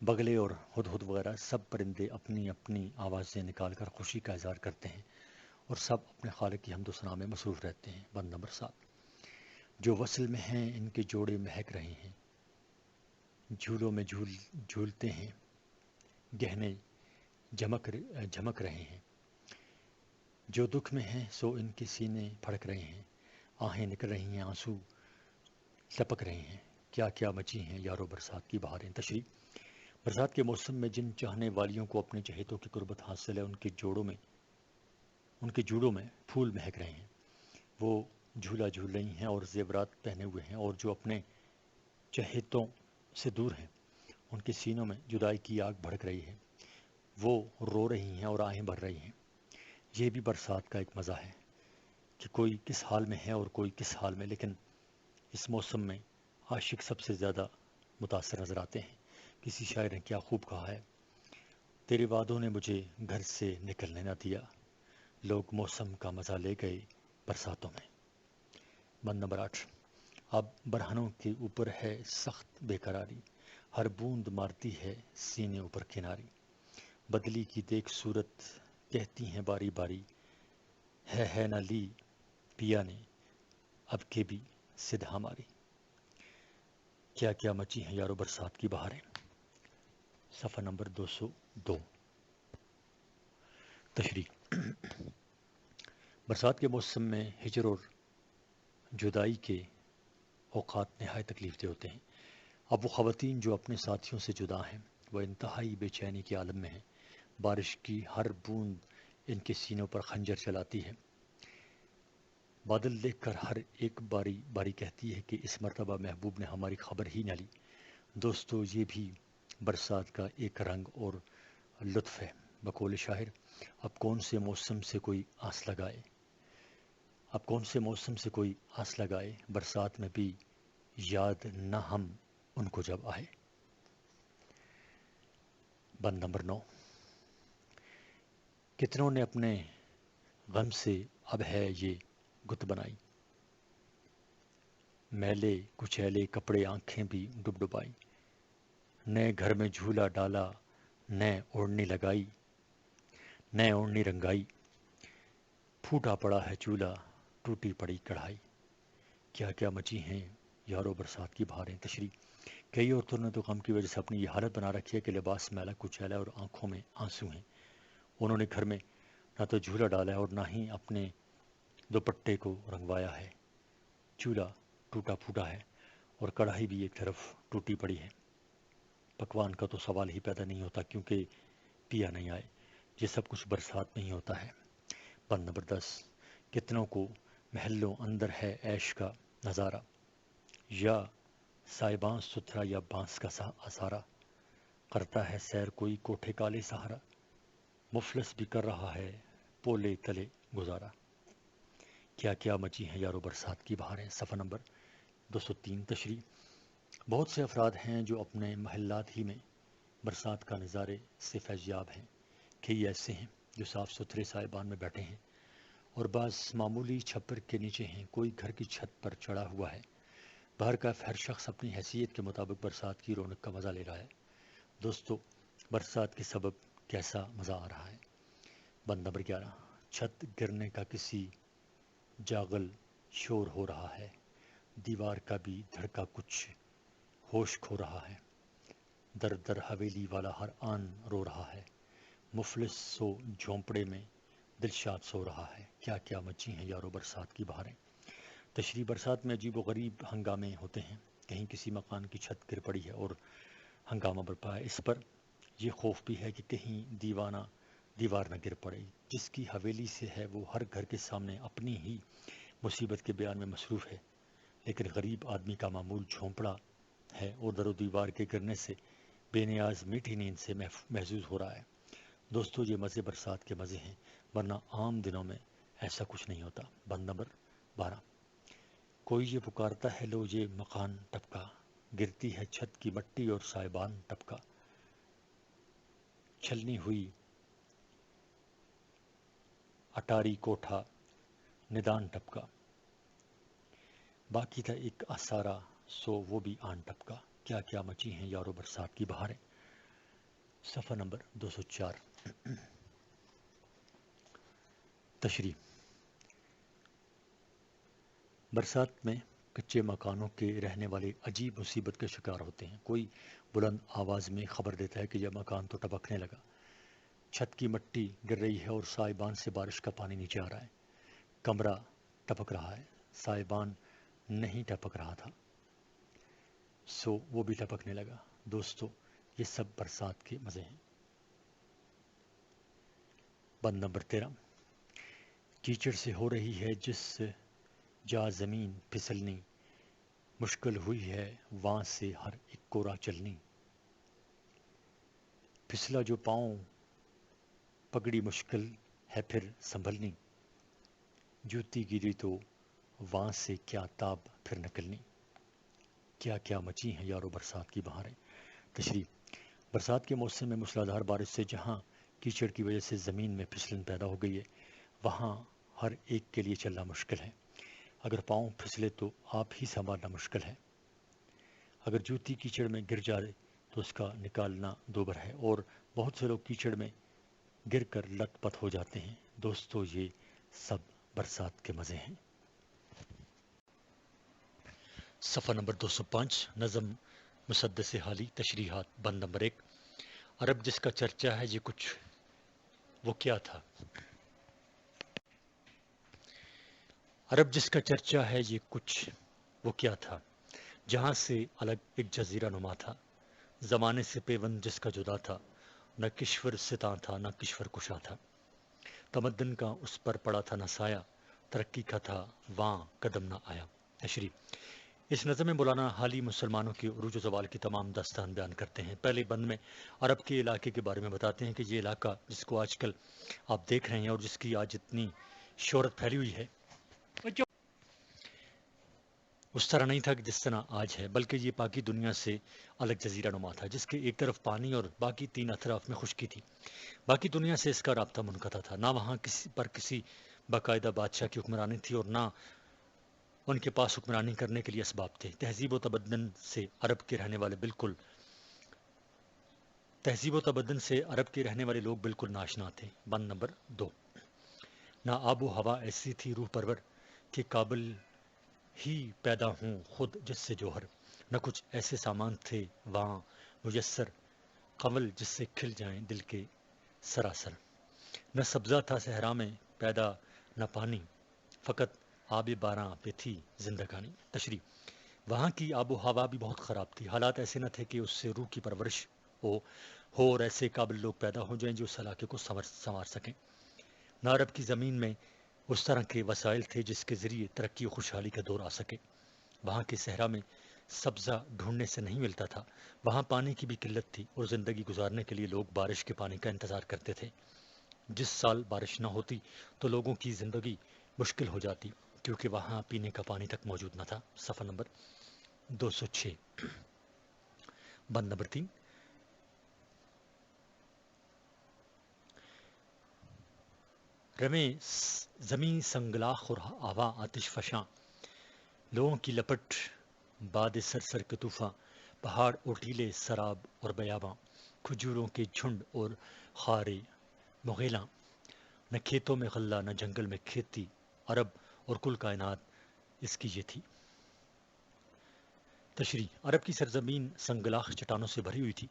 بگلے اور ہدہد وغیرہ سب پرندے اپنی اپنی آوازیں نکال کر خوشی کا اظہار کرتے ہیں اور سب اپنے خالق کی حمد و ثنا میں مصروف رہتے ہیں۔ بند نمبر 7، جو وصل میں ہیں ان کے جوڑے مہک رہے ہیں، جھولوں میں جھولتے ہیں گہنے جھمک رہے ہیں، جو دکھ میں ہیں سو ان کے سینے پھڑک رہے ہیں، آہیں نکل رہی ہیں آنسو ٹپک رہے ہیں، کیا کیا مچی ہیں یارو برسات کی بہاریں۔ تشریح، برسات کے موسم میں جن چاہنے والیوں کو اپنے چہیتوں کی قربت حاصل ہے ان کے جوڑوں میں پھول مہک رہے ہیں، وہ جھولا جھول رہی ہیں اور زیورات پہنے ہوئے ہیں، اور جو اپنے چہیتوں سے دور ہیں ان کے سینوں میں جدائی کی آگ بھڑک رہی ہے، وہ رو رہی ہیں اور آہیں بھر رہی ہیں۔ یہ بھی برسات کا ایک مزہ ہے کہ کوئی کس حال میں ہے اور کوئی کس حال میں، لیکن اس موسم میں عاشق سب سے زیادہ متاثر نظر آتے ہیں۔ کسی شاعر نے کیا خوب کہا ہے، تیرے وعدوں نے مجھے گھر سے نکلنے نہ دیا، لوگ موسم کا مزہ لے گئے برساتوں میں۔ بند نمبر 8، اب برہنوں کے اوپر ہے سخت بے قراری، ہر بوند مارتی ہے سینے اوپر کناری، بدلی کی دیکھ صورت کہتی ہیں باری باری، ہے نہ لی پیا نے اب کے بھی سدھ ہماری۔ کیا کیا مچی ہیں یارو برسات کی بہاریں، صفحہ نمبر 202۔ تشریح، برسات کے موسم میں ہجر اور جدائی کے اوقات نہایت تکلیف دہ ہوتے ہیں۔ اب وہ خواتین جو اپنے ساتھیوں سے جدا ہیں وہ انتہائی بے چینی کے عالم میں ہیں، بارش کی ہر بوند ان کے سینوں پر خنجر چلاتی ہے، بادل دیکھ کر ہر ایک باری باری کہتی ہے کہ اس مرتبہ محبوب نے ہماری خبر ہی نہ لی۔ دوستو، یہ بھی برسات کا ایک رنگ اور لطف ہے۔ بقول شاعر، اب کون سے موسم سے کوئی آس لگائے، برسات میں بھی یاد نہ ہم ان کو جب آئے۔ بند نمبر 9، کتنوں نے اپنے غم سے اب ہے یہ گت بنائی، میلے کچیلے کپڑے آنکھیں بھی ڈبڈبائی، نئے گھر میں جھولا ڈالا نئے اوڑھنی رنگائی، پھوٹا پڑا ہے چولہا ٹوٹی پڑی کڑھائی۔ کیا کیا مچی ہیں یارو برسات کی بہاریں۔ تشریح، کئی عورتوں نے تو غم کی وجہ سے اپنی یہ حالت بنا رکھی ہے کہ لباس میلا کچیلا اور آنکھوں میں آنسو ہیں، انہوں نے گھر میں نہ تو جھولا ڈالا ہے اور نہ ہی اپنے دوپٹے کو رنگوایا ہے، چولہا ٹوٹا پھوٹا ہے اور کڑھائی بھی ایک طرف ٹوٹی پڑی ہے، پکوان کا تو سوال ہی پیدا نہیں ہوتا کیونکہ پیا نہیں آئے، یہ سب کچھ برسات میں ہی ہوتا ہے۔ بند نمبر 10، کتنوں کو محلوں اندر ہے عیش کا نظارہ، یا سائباں ستھرا یا بانس کا آسارا، کرتا ہے سیر کوئی کوٹھے کالے سہارا، مفلس بھی کر رہا ہے پولے تلے گزارا۔ کیا کیا مچی ہیں یارو برسات کی بہاریں، صفحہ نمبر 203۔ تشریح، بہت سے افراد ہیں جو اپنے محلات ہی میں برسات کا نظارے سے فیضیاب ہیں، کئی ایسے ہیں جو صاف ستھرے سائبان میں بیٹھے ہیں اور بعض معمولی چھپر کے نیچے ہیں، کوئی گھر کی چھت پر چڑھا ہوا ہے۔ باہر کا ہر شخص اپنی حیثیت کے مطابق برسات کی رونق کا مزہ لے رہا ہے۔ دوستو، برسات کے سبب کیسا مزہ آ رہا ہے۔ بند نمبر 11، چھت گرنے کا کسی جاغل شور ہو رہا ہے، دیوار کا بھی دھڑکا کچھ ہوش کھو رہا ہے، در در حویلی والا ہر آن رو رہا ہے، مفلس سو جھونپڑے میں دلشاد سو رہا ہے، کیا کیا مچی ہیں یارو برسات کی بہاریں۔ تشریح: برسات میں عجیب و غریب ہنگامے ہوتے ہیں، کہیں کسی مکان کی چھت گر پڑی ہے اور ہنگامہ برپا ہے، اس پر یہ خوف بھی ہے کہ کہیں دیوار نہ گر پڑے۔ جس کی حویلی سے ہے وہ ہر گھر کے سامنے اپنی ہی مصیبت کے بیان میں مصروف ہے، لیکن غریب آدمی کا معمول جھونپڑا ہے اور در و دیوار کے گرنے سے بے نیاز میٹھی نیند سے محظوظ ہو رہا ہے۔ دوستو، یہ مزے برسات کے مزے ہیں، ورنہ عام دنوں میں ایسا کچھ نہیں ہوتا۔ بند نمبر 12، کوئی یہ پکارتا ہے لو یہ مکان ٹپکا، گرتی ہے چھت کی مٹی اور سائبان ٹپکا، چھلنی ہوئی اٹاری کوٹھا ندان ٹپکا، باقی تھا ایک آسارا سو وہ بھی آن ٹپکا، کیا کیا مچی ہیں یارو برسات کی بہاریں۔ صفحہ نمبر 204۔ تشریح: برسات میں کچے مکانوں کے رہنے والے عجیب مصیبت کے شکار ہوتے ہیں۔ کوئی بلند آواز میں خبر دیتا ہے کہ یہ مکان تو ٹپکنے لگا، چھت کی مٹی گر رہی ہے اور سائبان سے بارش کا پانی نیچے آ رہا ہے، کمرہ ٹپک رہا ہے، سائبان نہیں ٹپک رہا تھا سو وہ بھی ٹپکنے لگا۔ دوستو، یہ سب برسات کے مزے ہیں۔ بند نمبر 13، کیچڑ سے ہو رہی ہے جس جا زمین پھسلنی، مشکل ہوئی ہے وہاں سے ہر ایک کو راہ چلنی، پھسلا جو پاؤں پگڑی مشکل ہے پھر سنبھلنی، جوتی گری تو وہاں سے کیا تاب پھر نکلنی، کیا کیا مچی ہیں یارو برسات کی بہاریں۔ تشریح: برسات کے موسم میں موسلادھار بارش سے جہاں کیچڑ کی وجہ سے زمین میں پھسلن پیدا ہو گئی ہے، وہاں ہر ایک کے لیے چلنا مشکل ہے۔ اگر پاؤں پھسلے تو آپ ہی سنبھالنا مشکل ہے، اگر جوتی کیچڑ میں گر جائے تو اس کا نکالنا دوبر ہے، اور بہت سے لوگ کیچڑ میں گر کر لت پت ہو جاتے ہیں۔ دوستو، یہ سب برسات کے مزے ہیں۔ صفحہ نمبر 205، نظم مسدس حالی، تشریحات۔ بند نمبر 1، عرب جس کا چرچا ہے یہ کچھ وہ کیا تھا۔ عرب جس کا چرچا ہے یہ کچھ وہ کیا تھا، جہاں سے الگ ایک جزیرہ نما تھا، زمانے سے پیوند جس کا جدا تھا، نہ کشور ستاں تھا نہ کشور کشا تھا، تمدن کا اس پر پڑا تھا نہ سایہ، ترقی کا تھا وہاں قدم نہ آیا۔ تشریح: اس نظم میں مولانا حالی مسلمانوں کے عروج و زوال کی تمام داستان بیان کرتے ہیں۔ پہلے بند میں عرب کے علاقے کے بارے میں بتاتے ہیں کہ یہ علاقہ جس کو آج کل آپ دیکھ رہے ہیں اور جس کی آج اتنی شہرت پھیلی ہوئی ہے، اس طرح نہیں تھا کہ جس طرح آج ہے، بلکہ یہ باقی دنیا سے الگ جزیرہ نما تھا، جس کے ایک طرف پانی اور باقی 3 اطراف میں خشکی تھی۔ باقی دنیا سے اس کا رابطہ منقطع تھا، نہ وہاں کسی باقاعدہ بادشاہ کی حکمرانی تھی اور نہ ان کے پاس حکمرانی کرنے کے لیے اسباب تھے۔ تہذیب و تمدن سے عرب کے رہنے والے لوگ بالکل ناشنا تھے۔ بند نمبر 2، نہ آب و ہوا ایسی تھی روح پرور کہ قابل ہی پیدا ہوں خود جس سے جوہر، نہ کچھ ایسے سامان تھے وہاں میسر قول جس سے کھل جائیں دل کے سراسر، نہ سبزہ تھا صحرا میں پیدا نہ پانی، فقط آب باراں پہ تھی زندگانی۔ تشریح: وہاں کی آب و ہوا بھی بہت خراب تھی، حالات ایسے نہ تھے کہ اس سے روح کی پرورش ہو اور ایسے قابل لوگ پیدا ہو جائیں جو اس علاقے کو سنوار سکیں، نہ عرب کی زمین میں اس طرح کے وسائل تھے جس کے ذریعے ترقی و خوشحالی کا دور آ سکے۔ وہاں کے صحرا میں سبزہ ڈھونڈنے سے نہیں ملتا تھا، وہاں پانی کی بھی قلت تھی اور زندگی گزارنے کے لیے لوگ بارش کے پانی کا انتظار کرتے تھے۔ جس سال بارش نہ ہوتی تو لوگوں کی زندگی مشکل ہو جاتی، کیونکہ وہاں پینے کا پانی تک موجود نہ تھا۔ صفحہ نمبر 206۔ بند نمبر 3، رمے زمین سنگلاخ اور ہوا آتش فشاں، لوگوں کی لپٹ باد سر کے طوفاں، پہاڑ اوٹیلے سراب اور بیاباں، کھجوروں کے جھنڈ اور خارے مغیلاں، نہ کھیتوں میں غلہ نہ جنگل میں کھیتی، عرب اور کل کائنات اس کی یہ تھی۔ تشریح: عرب کی سرزمین سنگلاخ چٹانوں سے بھری ہوئی تھی۔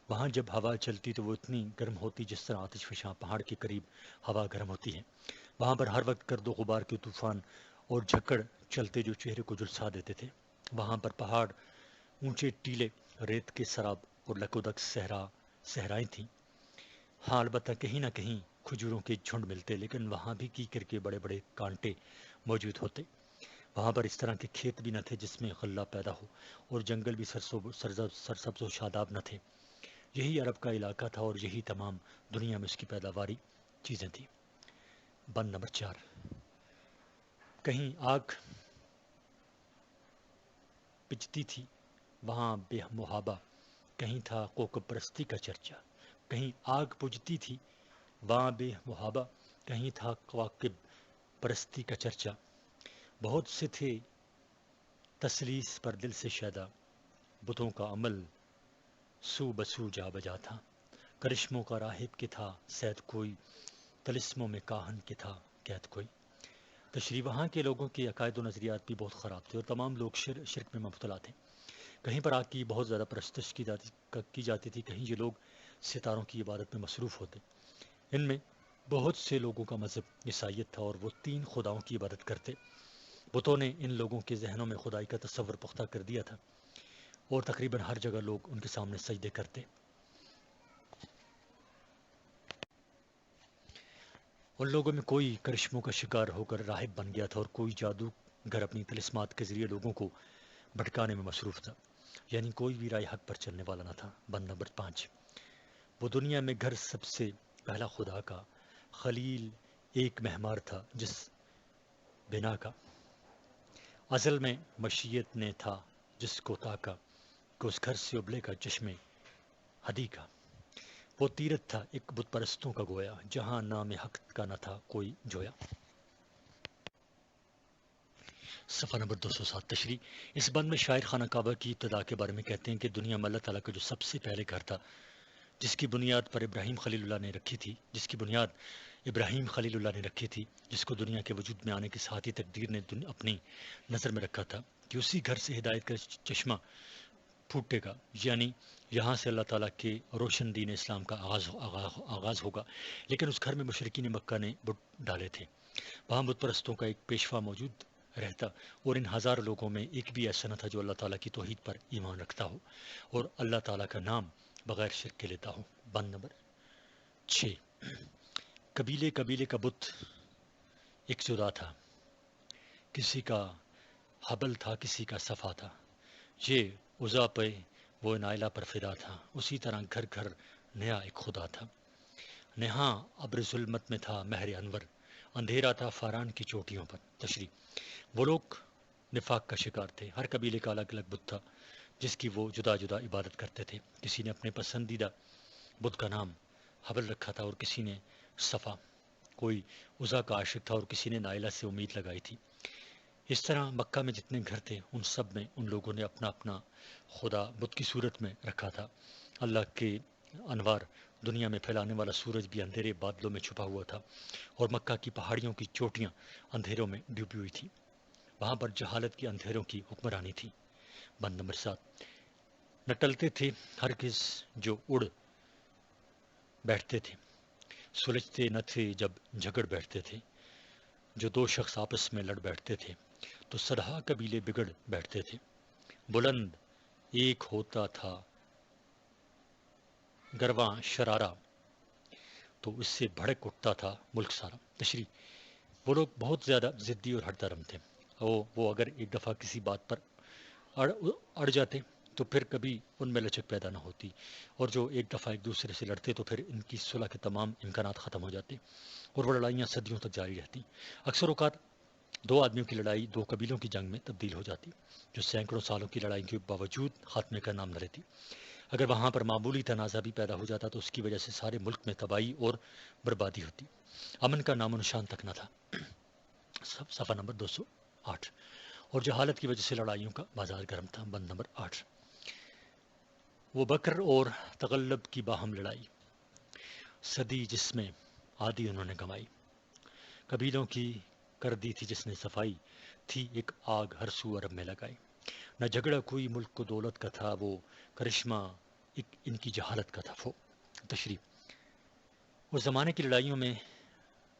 وہاں جب ہوا چلتی تو وہ اتنی گرم ہوتی جس طرح آتش فشاں پہاڑ کے قریب ہوا گرم ہوتی ہے۔ وہاں پر ہر وقت گرد و غبار کے طوفان اور جھکڑ چلتے جو چہرے کو جھلسا دیتے تھے۔ وہاں پر پہاڑ، اونچے ٹیلے، ریت کے سراب اور لکودک صحرائیں تھیں۔ ہاں، البتہ کہیں نہ کہیں کھجوروں کے جھنڈ ملتے، لیکن وہاں بھی کیکر کے بڑے بڑے کانٹے موجود ہوتے۔ وہاں پر اس طرح کے کھیت بھی نہ تھے جس میں غلہ پیدا ہو، اور جنگل بھی سرسبز و شاداب نہ تھے۔ یہی عرب کا علاقہ تھا اور یہی تمام دنیا میں اس کی پیداواری چیزیں تھیں۔ بند نمبر 4۔ کہیں آگ پچتی تھی وہاں بے محابہ، کہیں تھا کوکب پرستی کا چرچا۔ کہیں آگ پجتی تھی وہاں بے محابہ، کہیں تھا کواکب پرستی کا چرچا۔ بہت سے تھے تسلیس پر دل سے شیدا، بتوں کا عمل سو بسو جا بجا تھا۔ کرشموں کا راہب کے تھا سید کوئی، طلسموں میں کاہن کے تھا قید کوئی۔ تشریح: وہاں کے لوگوں کے عقائد و نظریات بھی بہت خراب تھے اور تمام لوگ شرک میں مبتلا تھے۔ کہیں پر آگ کی بہت زیادہ پرستش کی جاتی تھی، کہیں یہ لوگ ستاروں کی عبادت میں مصروف ہوتے۔ ان میں بہت سے لوگوں کا مذہب عیسائیت تھا اور وہ 3 خداؤں کی عبادت کرتے۔ بتوں نے ان لوگوں کے ذہنوں میں خدائی کا تصور پختہ کر دیا تھا اور تقریباً ہر جگہ لوگ ان کے سامنے سجدے کرتے۔ ان لوگوں میں کوئی کرشموں کا شکار ہو کر راہب بن گیا تھا اور کوئی جادوگر اپنی طلسمات کے ذریعے لوگوں کو بھٹکانے میں مصروف تھا، یعنی کوئی بھی رائے حق پر چلنے والا نہ تھا۔ بند نمبر 5۔ وہ دنیا میں گھر سب سے پہلا خدا کا خلیل ایک مہمار تھا جس بنا کا ازل میں مشیت نے تھا، جس کو تاکا کہ اس گھر سے ابلے کا چشمے ہدی کا۔ وہ تیرت تھا ایک بت پرستوں کا گویا، جہاں نام حق کا نہ تھا کوئی جویا۔ صفحہ نمبر 207۔ تشریح: اس بند میں شاعر خانہ کعبہ کی ابتدا کے بارے میں کہتے ہیں کہ دنیا میں اللہ تعالیٰ کا جو سب سے پہلے گھر تھا، جس کی بنیاد ابراہیم خلیل اللہ نے رکھی تھی، جس کو دنیا کے وجود میں آنے کے ساتھ ہی تقدیر نے اپنی نظر میں رکھا تھا کہ اسی گھر سے ہدایت کا چشمہ پھوٹے گا، یعنی یہاں سے اللہ تعالیٰ کے روشن دین اسلام کا آغاز ہوگا۔ لیکن اس گھر میں مشرکین مکہ نے بت ڈالے تھے۔ وہاں بت پرستوں کا ایک پیشوا موجود رہتا، اور ان 1000 لوگوں میں ایک بھی ایسا نہ تھا جو اللہ تعالیٰ کی توحید پر ایمان رکھتا ہو اور اللہ تعالیٰ کا نام بغیر شرک کے لیتا ہو۔ بند نمبر 6۔ قبیلے قبیلے کا بت ایک جدا تھا، کسی کا حبل تھا کسی کا صفا تھا، یہ عزا پہ وہ نائلہ پر فدا تھا، اسی طرح گھر گھر نیا ایک خدا تھا۔ نہاں ابر ظلمت میں تھا مہر انور، اندھیرا تھا فاران کی چوٹیوں پر۔ تشریح: وہ لوگ نفاق کا شکار تھے، ہر قبیلے کا الگ الگ بت تھا جس کی وہ جدا جدا عبادت کرتے تھے۔ کسی نے اپنے پسندیدہ بت کا نام حبل رکھا تھا اور کسی نے صفا، کوئی عزا کا عاشق تھا اور کسی نے نائلہ سے امید لگائی تھی۔ اس طرح مکہ میں جتنے گھر تھے ان سب میں ان لوگوں نے اپنا اپنا خدا بت کی صورت میں رکھا تھا۔ اللہ کے انوار دنیا میں پھیلانے والا سورج بھی اندھیرے بادلوں میں چھپا ہوا تھا اور مکہ کی پہاڑیوں کی چوٹیاں اندھیروں میں ڈوبی ہوئی تھی۔ وہاں پر جہالت کی اندھیروں کی حکمرانی تھی۔ بند نمبر 7۔ نہ ٹلتے تھے ہرگز جو اڑ بیٹھتے تھے، سلجھتے نہ تھے جب جھگڑ بیٹھتے تھے۔ جو 2 شخص آپس میں لڑ بیٹھتے تھے تو 100 قبیلے بگڑ بیٹھتے تھے۔ بلند ایک ہوتا تھا گرواں شرارہ، تو اس سے بھڑک اٹھتا تھا ملک سارا۔ تشریح: وہ لوگ بہت زیادہ ضدی اور ہٹ درم تھے۔ وہ اگر ایک دفعہ کسی بات پر اڑ جاتے تو پھر کبھی ان میں لچک پیدا نہ ہوتی، اور جو ایک دفعہ ایک دوسرے سے لڑتے تو پھر ان کی صلح کے تمام امکانات ختم ہو جاتے اور وہ لڑائیاں صدیوں تک جاری رہتی۔ اکثر اوقات 2 آدمیوں کی لڑائی 2 قبیلوں کی جنگ میں تبدیل ہو جاتی، جو سینکڑوں سالوں کی لڑائی کے باوجود خاتمے کا نام نہ لیتی۔ اگر وہاں پر معمولی تنازع بھی پیدا ہو جاتا تو اس کی وجہ سے سارے ملک میں تباہی اور بربادی ہوتی، امن کا نام و نشان تک نہ تھا۔ صفحہ نمبر 208۔ اور جہالت کی وجہ سے لڑائیوں کا بازار گرم تھا۔ بند نمبر 8۔ وہ بکر اور تغلب کی باہم لڑائی، صدی جس میں آدھی انہوں نے کمائی، قبیلوں کی کر دی تھی جس نے صفائی، تھی ایک آگ ہر سو عرب میں لگائی۔ نہ جھگڑا کوئی ملک کو دولت کا تھا، وہ کرشمہ ایک ان کی جہالت کا تھا۔ تشریح: اس زمانے کی لڑائیوں میں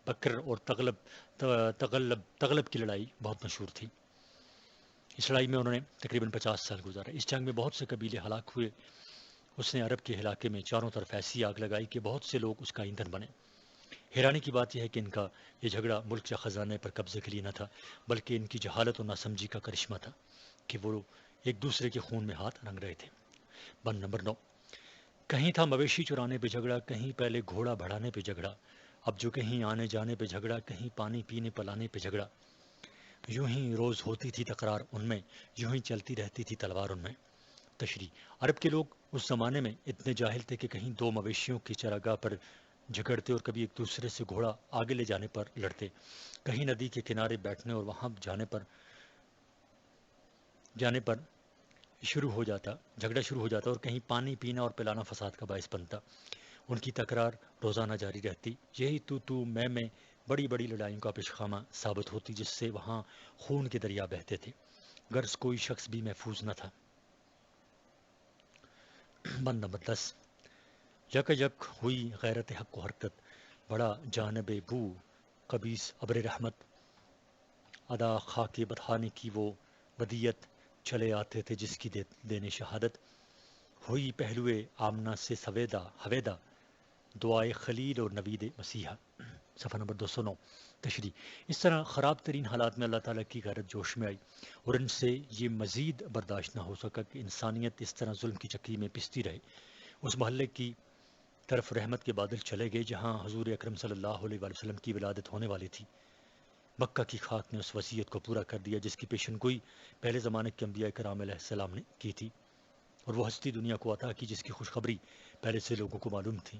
بکر اور تغلب کی لڑائی بہت مشہور تھی۔ اس لڑائی میں انہوں نے تقریباً 50 سال گزارے۔ اس جنگ میں بہت سے قبیلے ہلاک ہوئے۔ اس نے عرب کے علاقے میں چاروں طرف ایسی آگ لگائی کہ بہت سے لوگ اس کا ایندھن بنے۔ حیرانی کی بات یہ ہے کہ ان کا یہ جھگڑا ملک یا خزانے پر قبضے کے لیے نہ تھا، بلکہ ان کی جہالت اور ناسمجھی کا کرشمہ تھا کہ وہ ایک دوسرے کے خون میں ہاتھ رنگ رہے تھے۔ بند نمبر 9۔ کہیں تھا مویشی چرانے پہ جھگڑا، کہیں پہلے گھوڑا بڑھانے پہ جھگڑا، اب جو کہیں آنے جانے پہ جھگڑا، کہیں پانی پینے پلانے پہ جھگڑا، یوں ہی روز ہوتی تھی تکرار ان میں، یوں ہی چلتی رہتی تھی تلوار ان میں۔ تشریح: عرب کے لوگ اس زمانے میں اتنے جاہل تھے کہ کہیں دو مویشیوں کی چراگاہ پر جھگڑتے اور کبھی ایک دوسرے سے گھوڑا آگے لے جانے پر لڑتے، کہیں ندی کے کنارے بیٹھنے اور وہاں جانے پر جھگڑا شروع ہو جاتا اور کہیں پانی پینا اور پلانا فساد کا باعث بنتا۔ ان کی تکرار روزانہ جاری رہتی، یہی تو میں بڑی بڑی لڑائیوں کا پیشخامہ ثابت ہوتی، جس سے وہاں خون کے دریا بہتے تھے، غرض کوئی شخص بھی محفوظ نہ تھا۔ بند نمبر 10۔ یک یک ہوئی غیرت حق و حرکت، بڑا جانب بو قبیس ابر رحمت، ادا خاک بتخانے کی وہ ودیت، چلے آتے تھے جس کی دینے شہادت، ہوئی پہلوئے آمنہ سے ہویدا، دعائے خلیل اور نوید مسیحا۔ صفحہ نمبر 209۔ تشریح: اس طرح خراب ترین حالات میں اللہ تعالیٰ کی غیرت جوش میں آئی اور ان سے یہ مزید برداشت نہ ہو سکا کہ انسانیت اس طرح ظلم کی چکی میں پستی رہے۔ اس محلے کی طرف رحمت کے بادل چلے گئے جہاں حضور اکرم صلی اللہ علیہ وسلم کی ولادت ہونے والی تھی۔ مکہ کی خاک نے اس وصیت کو پورا کر دیا جس کی پیشن گوئی پہلے زمانے کے انبیاء کرام علیہ السلام نے کی تھی، اور وہ ہستی دنیا کو عطا کی جس کی خوشخبری پہلے سے لوگوں کو معلوم تھی۔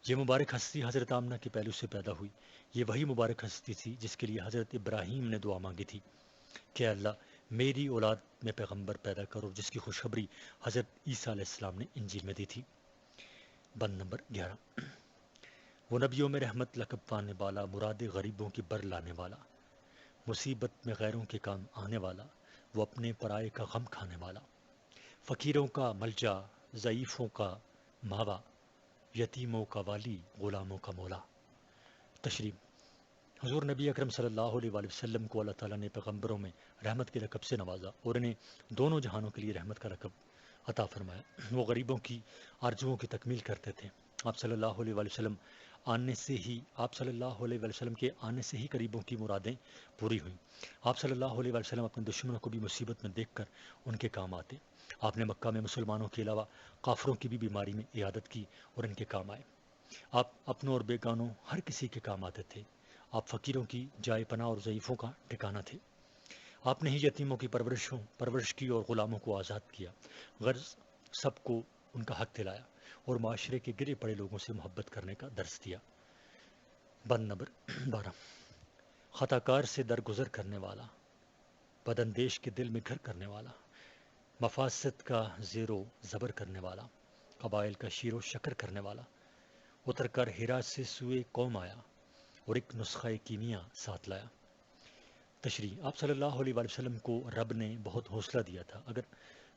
یہ مبارک ہستی حضرت آمنہ کے پہلو سے پیدا ہوئی۔ یہ وہی مبارک ہستی تھی جس کے لیے حضرت ابراہیم نے دعا مانگی تھی کہ اللہ میری اولاد میں پیغمبر پیدا کرو، جس کی خوشخبری حضرت عیسیٰ علیہ السلام نے انجیل میں دی تھی۔ بند نمبر 11۔ وہ نبیوں میں رحمت لقب پانے والا، مراد غریبوں کی بر لانے والا، مصیبت میں غیروں کے کام آنے والا، وہ اپنے پرائے کا غم کھانے والا، فقیروں کا ملجا، ضعیفوں کا ماوا، یتیموں کا والی، غلاموں کا مولا۔ تشریح: حضور نبی اکرم صلی اللہ علیہ وآلہ وسلم کو اللہ تعالیٰ نے پیغمبروں میں رحمت کے لقب سے نوازا اور انہیں دونوں جہانوں کے لیے رحمت کا لقب عطا فرمایا۔ وہ غریبوں کی آرزوؤں کی تکمیل کرتے تھے۔ آپ صلی اللہ علیہ وآلہ وسلم کے آنے سے ہی غریبوں کی مرادیں پوری ہوئیں۔ آپ صلی اللہ علیہ وآلہ وسلم اپنے دشمنوں کو بھی مصیبت میں دیکھ کر ان کے کام آتے۔ آپ نے مکہ میں مسلمانوں کے علاوہ کافروں کی بھی بیماری میں عیادت کی اور ان کے کام آئے۔ آپ اپنوں اور بیگانوں ہر کسی کے کام آتے تھے۔ آپ فقیروں کی جائے پناہ اور ضعیفوں کا ٹھکانہ تھے۔ آپ نے ہی یتیموں کی پرورش کی اور غلاموں کو آزاد کیا، غرض سب کو ان کا حق دلایا اور معاشرے کے گرے پڑے لوگوں سے محبت کرنے کا درس دیا۔ بند نمبر 12۔ خطا کار سے درگزر کرنے والا، بداندیش کے دل میں گھر کرنے والا، مفاسد کا زیر و زبر کرنے والا، قبائل کا شیر و شکر کرنے والا، اتر کر ہرا سے سوئے قوم آیا اور ایک نسخہ کیمیا ساتھ لایا۔ تشریح: آپ صلی اللہ علیہ وآلہ وسلم کو رب نے بہت حوصلہ دیا تھا۔ اگر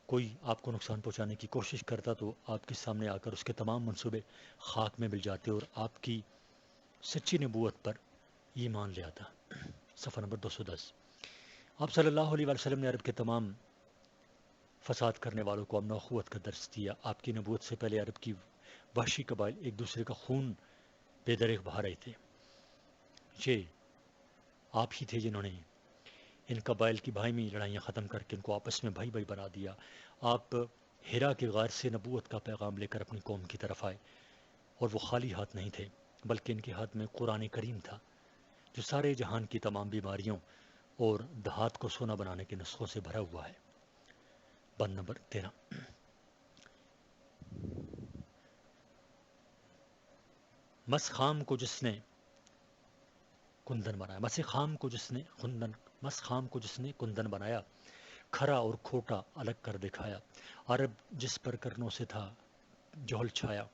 کوئی آپ کو نقصان پہنچانے کی کوشش کرتا تو آپ کے سامنے آ کر اس کے تمام منصوبے خاک میں مل جاتے اور آپ کی سچی نبوت پر ایمان لے آتا۔ صفحہ نمبر 210۔ آپ صلی اللہ علیہ وآلہ وسلم نے عرب کے تمام فساد کرنے والوں کو امن و اخوت کا درس دیا۔ آپ کی نبوت سے پہلے عرب کی وحشی قبائل ایک دوسرے کا خون بے دریغ بہا رہے تھے۔ یہ آپ ہی تھے جنہوں نے ان قبائل کی باہمی لڑائیاں ختم کر کے ان کو آپس میں بھائی بھائی بنا دیا۔ آپ ہرا کے غار سے نبوت کا پیغام لے کر اپنی قوم کی طرف آئے اور وہ خالی ہاتھ نہیں تھے، بلکہ ان کے ہاتھ میں قرآن کریم تھا جو سارے جہان کی تمام بیماریوں اور دہات کو سونا بنانے کے نسخوں سے بھرا ہوا ہے۔ بند نمبر 13۔ مس خام کو جس نے کندن بنایا، مس خام کو جس نے مس خام کو جس نے کندن بنایا، کھرا اور کھوٹا الگ کر دکھایا، عرب جس پر کرنوں سے تھا جوہل چھایا،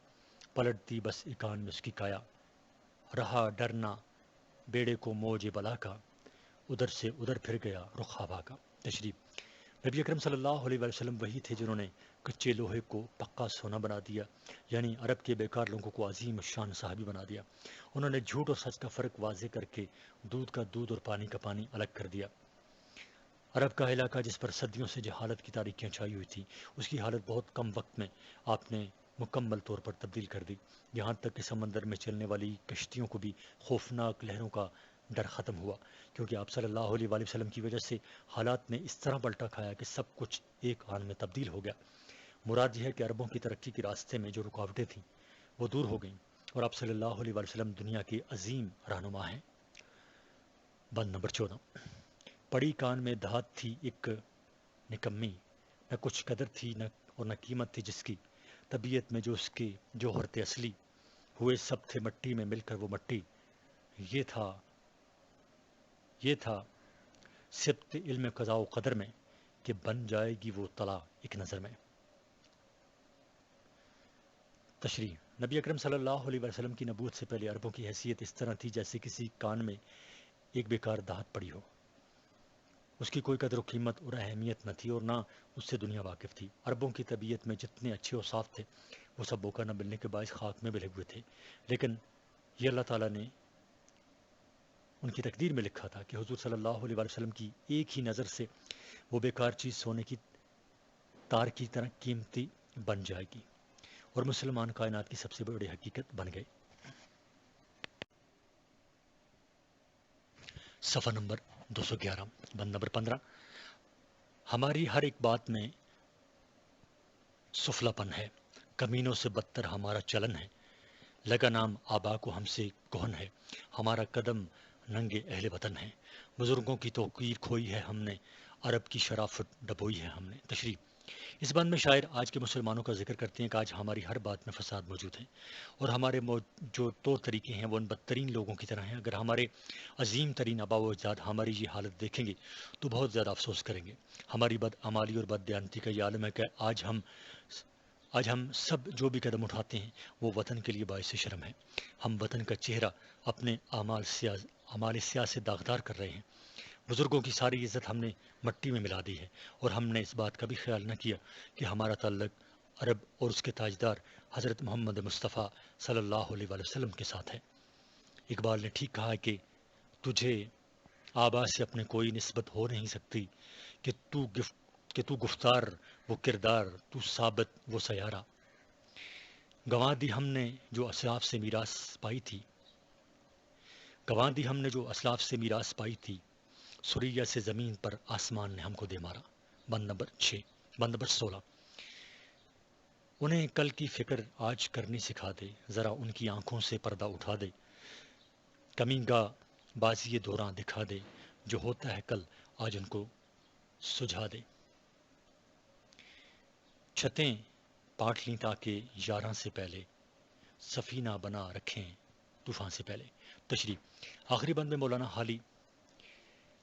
پلٹ دی بس اکان میں اس کی کایا، رہا ڈرنا بیڑے کو موج بلا کا، ادھر سے ادھر پھر گیا رخ ہوا کا۔ تشریح: نبی اکرم صلی اللہ علیہ وسلم وہی تھے جنہوں نے کچے لوہے کو پکا سونا بنا دیا، یعنی عرب کے بیکار لوگوں کو عظیم شان صحابی بنا دیا۔ انہوں نے جھوٹ اور سچ کا فرق واضح کر کے دودھ کا دودھ اور پانی کا پانی الگ کر دیا۔ عرب کا علاقہ جس پر صدیوں سے جہالت کی تاریکیاں چھائی ہوئی تھیں، اس کی حالت بہت کم وقت میں آپ نے مکمل طور پر تبدیل کر دی، یہاں تک کہ سمندر میں چلنے والی کشتیوں کو بھی خوفناک لہروں کا ڈر ختم ہوا، کیونکہ آپ صلی اللہ علیہ وآلہ وسلم کی وجہ سے حالات نے اس طرح پلٹا کھایا کہ سب کچھ ایک آن میں تبدیل ہو گیا۔ مراد یہ ہے کہ عربوں کی ترقی کے راستے میں جو رکاوٹیں تھیں وہ دور ہو گئیں، اور آپ صلی اللہ علیہ وآلہ وسلم دنیا کے عظیم رہنما ہیں۔ بند نمبر 14: پڑی کان میں دھات تھی ایک نکمی، نہ کچھ قدر تھی اور نہ قیمت تھی جس کی، طبیعت میں جو اس کے جوہر تھے اصلی، ہوئے سب تھے مٹی میں مل کر وہ مٹی، یہ تھا سبت علم قضاء و قدر میں کہ بن جائے گی وہ طلا ایک نظر میں۔ تشریح: نبی اکرم صلی اللہ علیہ وسلم کی نبوت سے پہلے عربوں کی حیثیت اس طرح تھی جیسے کسی کان میں ایک بیکار دھات پڑی ہو، اس کی کوئی قدر و قیمت اور اہمیت نہ تھی اور نہ اس سے دنیا واقف تھی۔ عربوں کی طبیعت میں جتنے اچھے اور صاف تھے وہ سب موقع نہ ملنے کے باعث خاک میں ملے ہوئے تھے، لیکن یہ اللہ تعالیٰ نے ان کی تقدیر میں لکھا تھا کہ حضور صلی اللہ علیہ وسلم کی ایک ہی نظر سے وہ بیکار چیز سونے کی تار کی طرح قیمتی بن جائے گی، اور مسلمان کائنات کی سب سے بڑی حقیقت بن گئے۔ صفحہ نمبر 211، بند نمبر 15: ہماری ہر ایک بات میں سفلا پن ہے، کمینوں سے بدتر ہمارا چلن ہے، لگا نام آبا کو ہم سے کہن ہے، ہمارا قدم ننگے اہل وطن ہے، بزرگوں کی توقیر کھوئی ہے ہم نے، عرب کی شرافت ڈبوئی ہے ہم نے۔ تشریح: اس بند میں شاعر آج کے مسلمانوں کا ذکر کرتے ہیں کہ آج ہماری ہر بات میں فساد موجود ہے، اور ہمارے جو طور طریقے ہیں وہ ان بدترین لوگوں کی طرح ہیں۔ اگر ہمارے عظیم ترین آباء و اجداد ہماری یہ حالت دیکھیں گے تو بہت زیادہ افسوس کریں گے۔ ہماری بدعمالی اور بددیانتی کا یہ عالم ہے کہ آج ہم سب جو بھی قدم اٹھاتے ہیں وہ وطن کے لیے باعث شرم ہے۔ ہم وطن کا چہرہ اپنے اعمال سیاہ سے داغدار کر رہے ہیں۔ بزرگوں کی ساری عزت ہم نے مٹی میں ملا دی ہے، اور ہم نے اس بات کا بھی خیال نہ کیا کہ ہمارا تعلق عرب اور اس کے تاجدار حضرت محمد مصطفیٰ صلی اللہ علیہ وآلہ وسلم کے ساتھ ہے۔ اقبال نے ٹھیک کہا ہے کہ تجھے آبا سے اپنے کوئی نسبت ہو نہیں سکتی، کہ تو گفتار وہ کردار، تو ثابت وہ سیارہ، گنوا دی ہم نے جو اسلاف سے میراث پائی تھی، سوریا سے زمین پر آسمان نے ہم کو دے مارا۔ بند نمبر 16: انہیں کل کی فکر آج کرنی سکھا دے، ذرا ان کی آنکھوں سے پردہ اٹھا دے، کمی گاہ بازی دوراں دکھا دے، جو ہوتا ہے کل آج ان کو سجھا دے، چھتیں پاٹ لیں تاکہ یاراں سے پہلے، سفینہ بنا رکھیں طوفان سے پہلے۔ تشریح: آخری بند میں مولانا حالی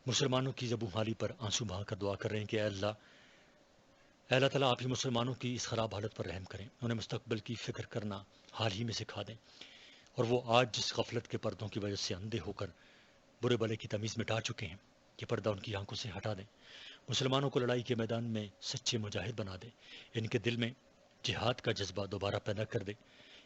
مسلمانوں کی زبوں حالی پر آنسو بہا کر دعا کر رہے ہیں کہ اے اللہ تعالیٰ آپ ہی مسلمانوں کی اس خراب حالت پر رحم کریں، انہیں مستقبل کی فکر کرنا حال ہی میں سکھا دیں، اور وہ آج جس غفلت کے پردوں کی وجہ سے اندھے ہو کر برے بلے کی تمیز مٹا چکے ہیں، یہ پردہ ان کی آنکھوں سے ہٹا دیں، مسلمانوں کو لڑائی کے میدان میں سچے مجاہد بنا دے، ان کے دل میں جہاد کا جذبہ دوبارہ پیدا کر دے،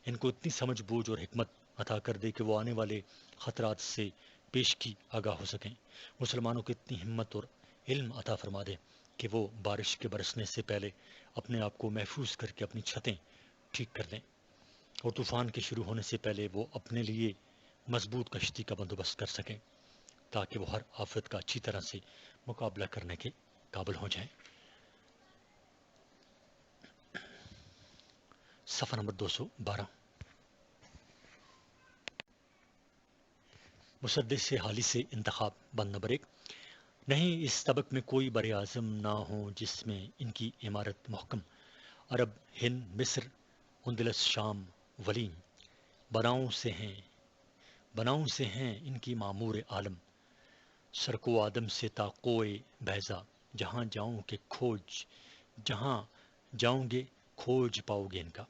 ان کو اتنی سمجھ بوجھ اور حکمت عطا کر دے کہ وہ آنے والے خطرات سے پیش کی آگاہ ہو سکیں، مسلمانوں کو اتنی ہمت اور علم عطا فرما دے کہ وہ بارش کے برسنے سے پہلے اپنے آپ کو محفوظ کر کے اپنی چھتیں ٹھیک کر دیں، اور طوفان کے شروع ہونے سے پہلے وہ اپنے لیے مضبوط کشتی کا بندوبست کر سکیں تاکہ وہ ہر آفت کا اچھی طرح سے مقابلہ کرنے کے قابل ہو جائیں۔ صفحہ نمبر 212، مسدس سے حالی سے انتخاب، بند نمبر 1: نہیں اس سبق میں کوئی بر اعظم نہ ہو جس میں ان کی عمارت محکم، عرب، ہند، مصر، اندلس، شام، ولیم، بناؤں سے ہیں ان کی معمور عالم، سرکو آدم سے تا کوئے بیضا، جہاں جاؤں گے کھوج پاؤ گے ان کا،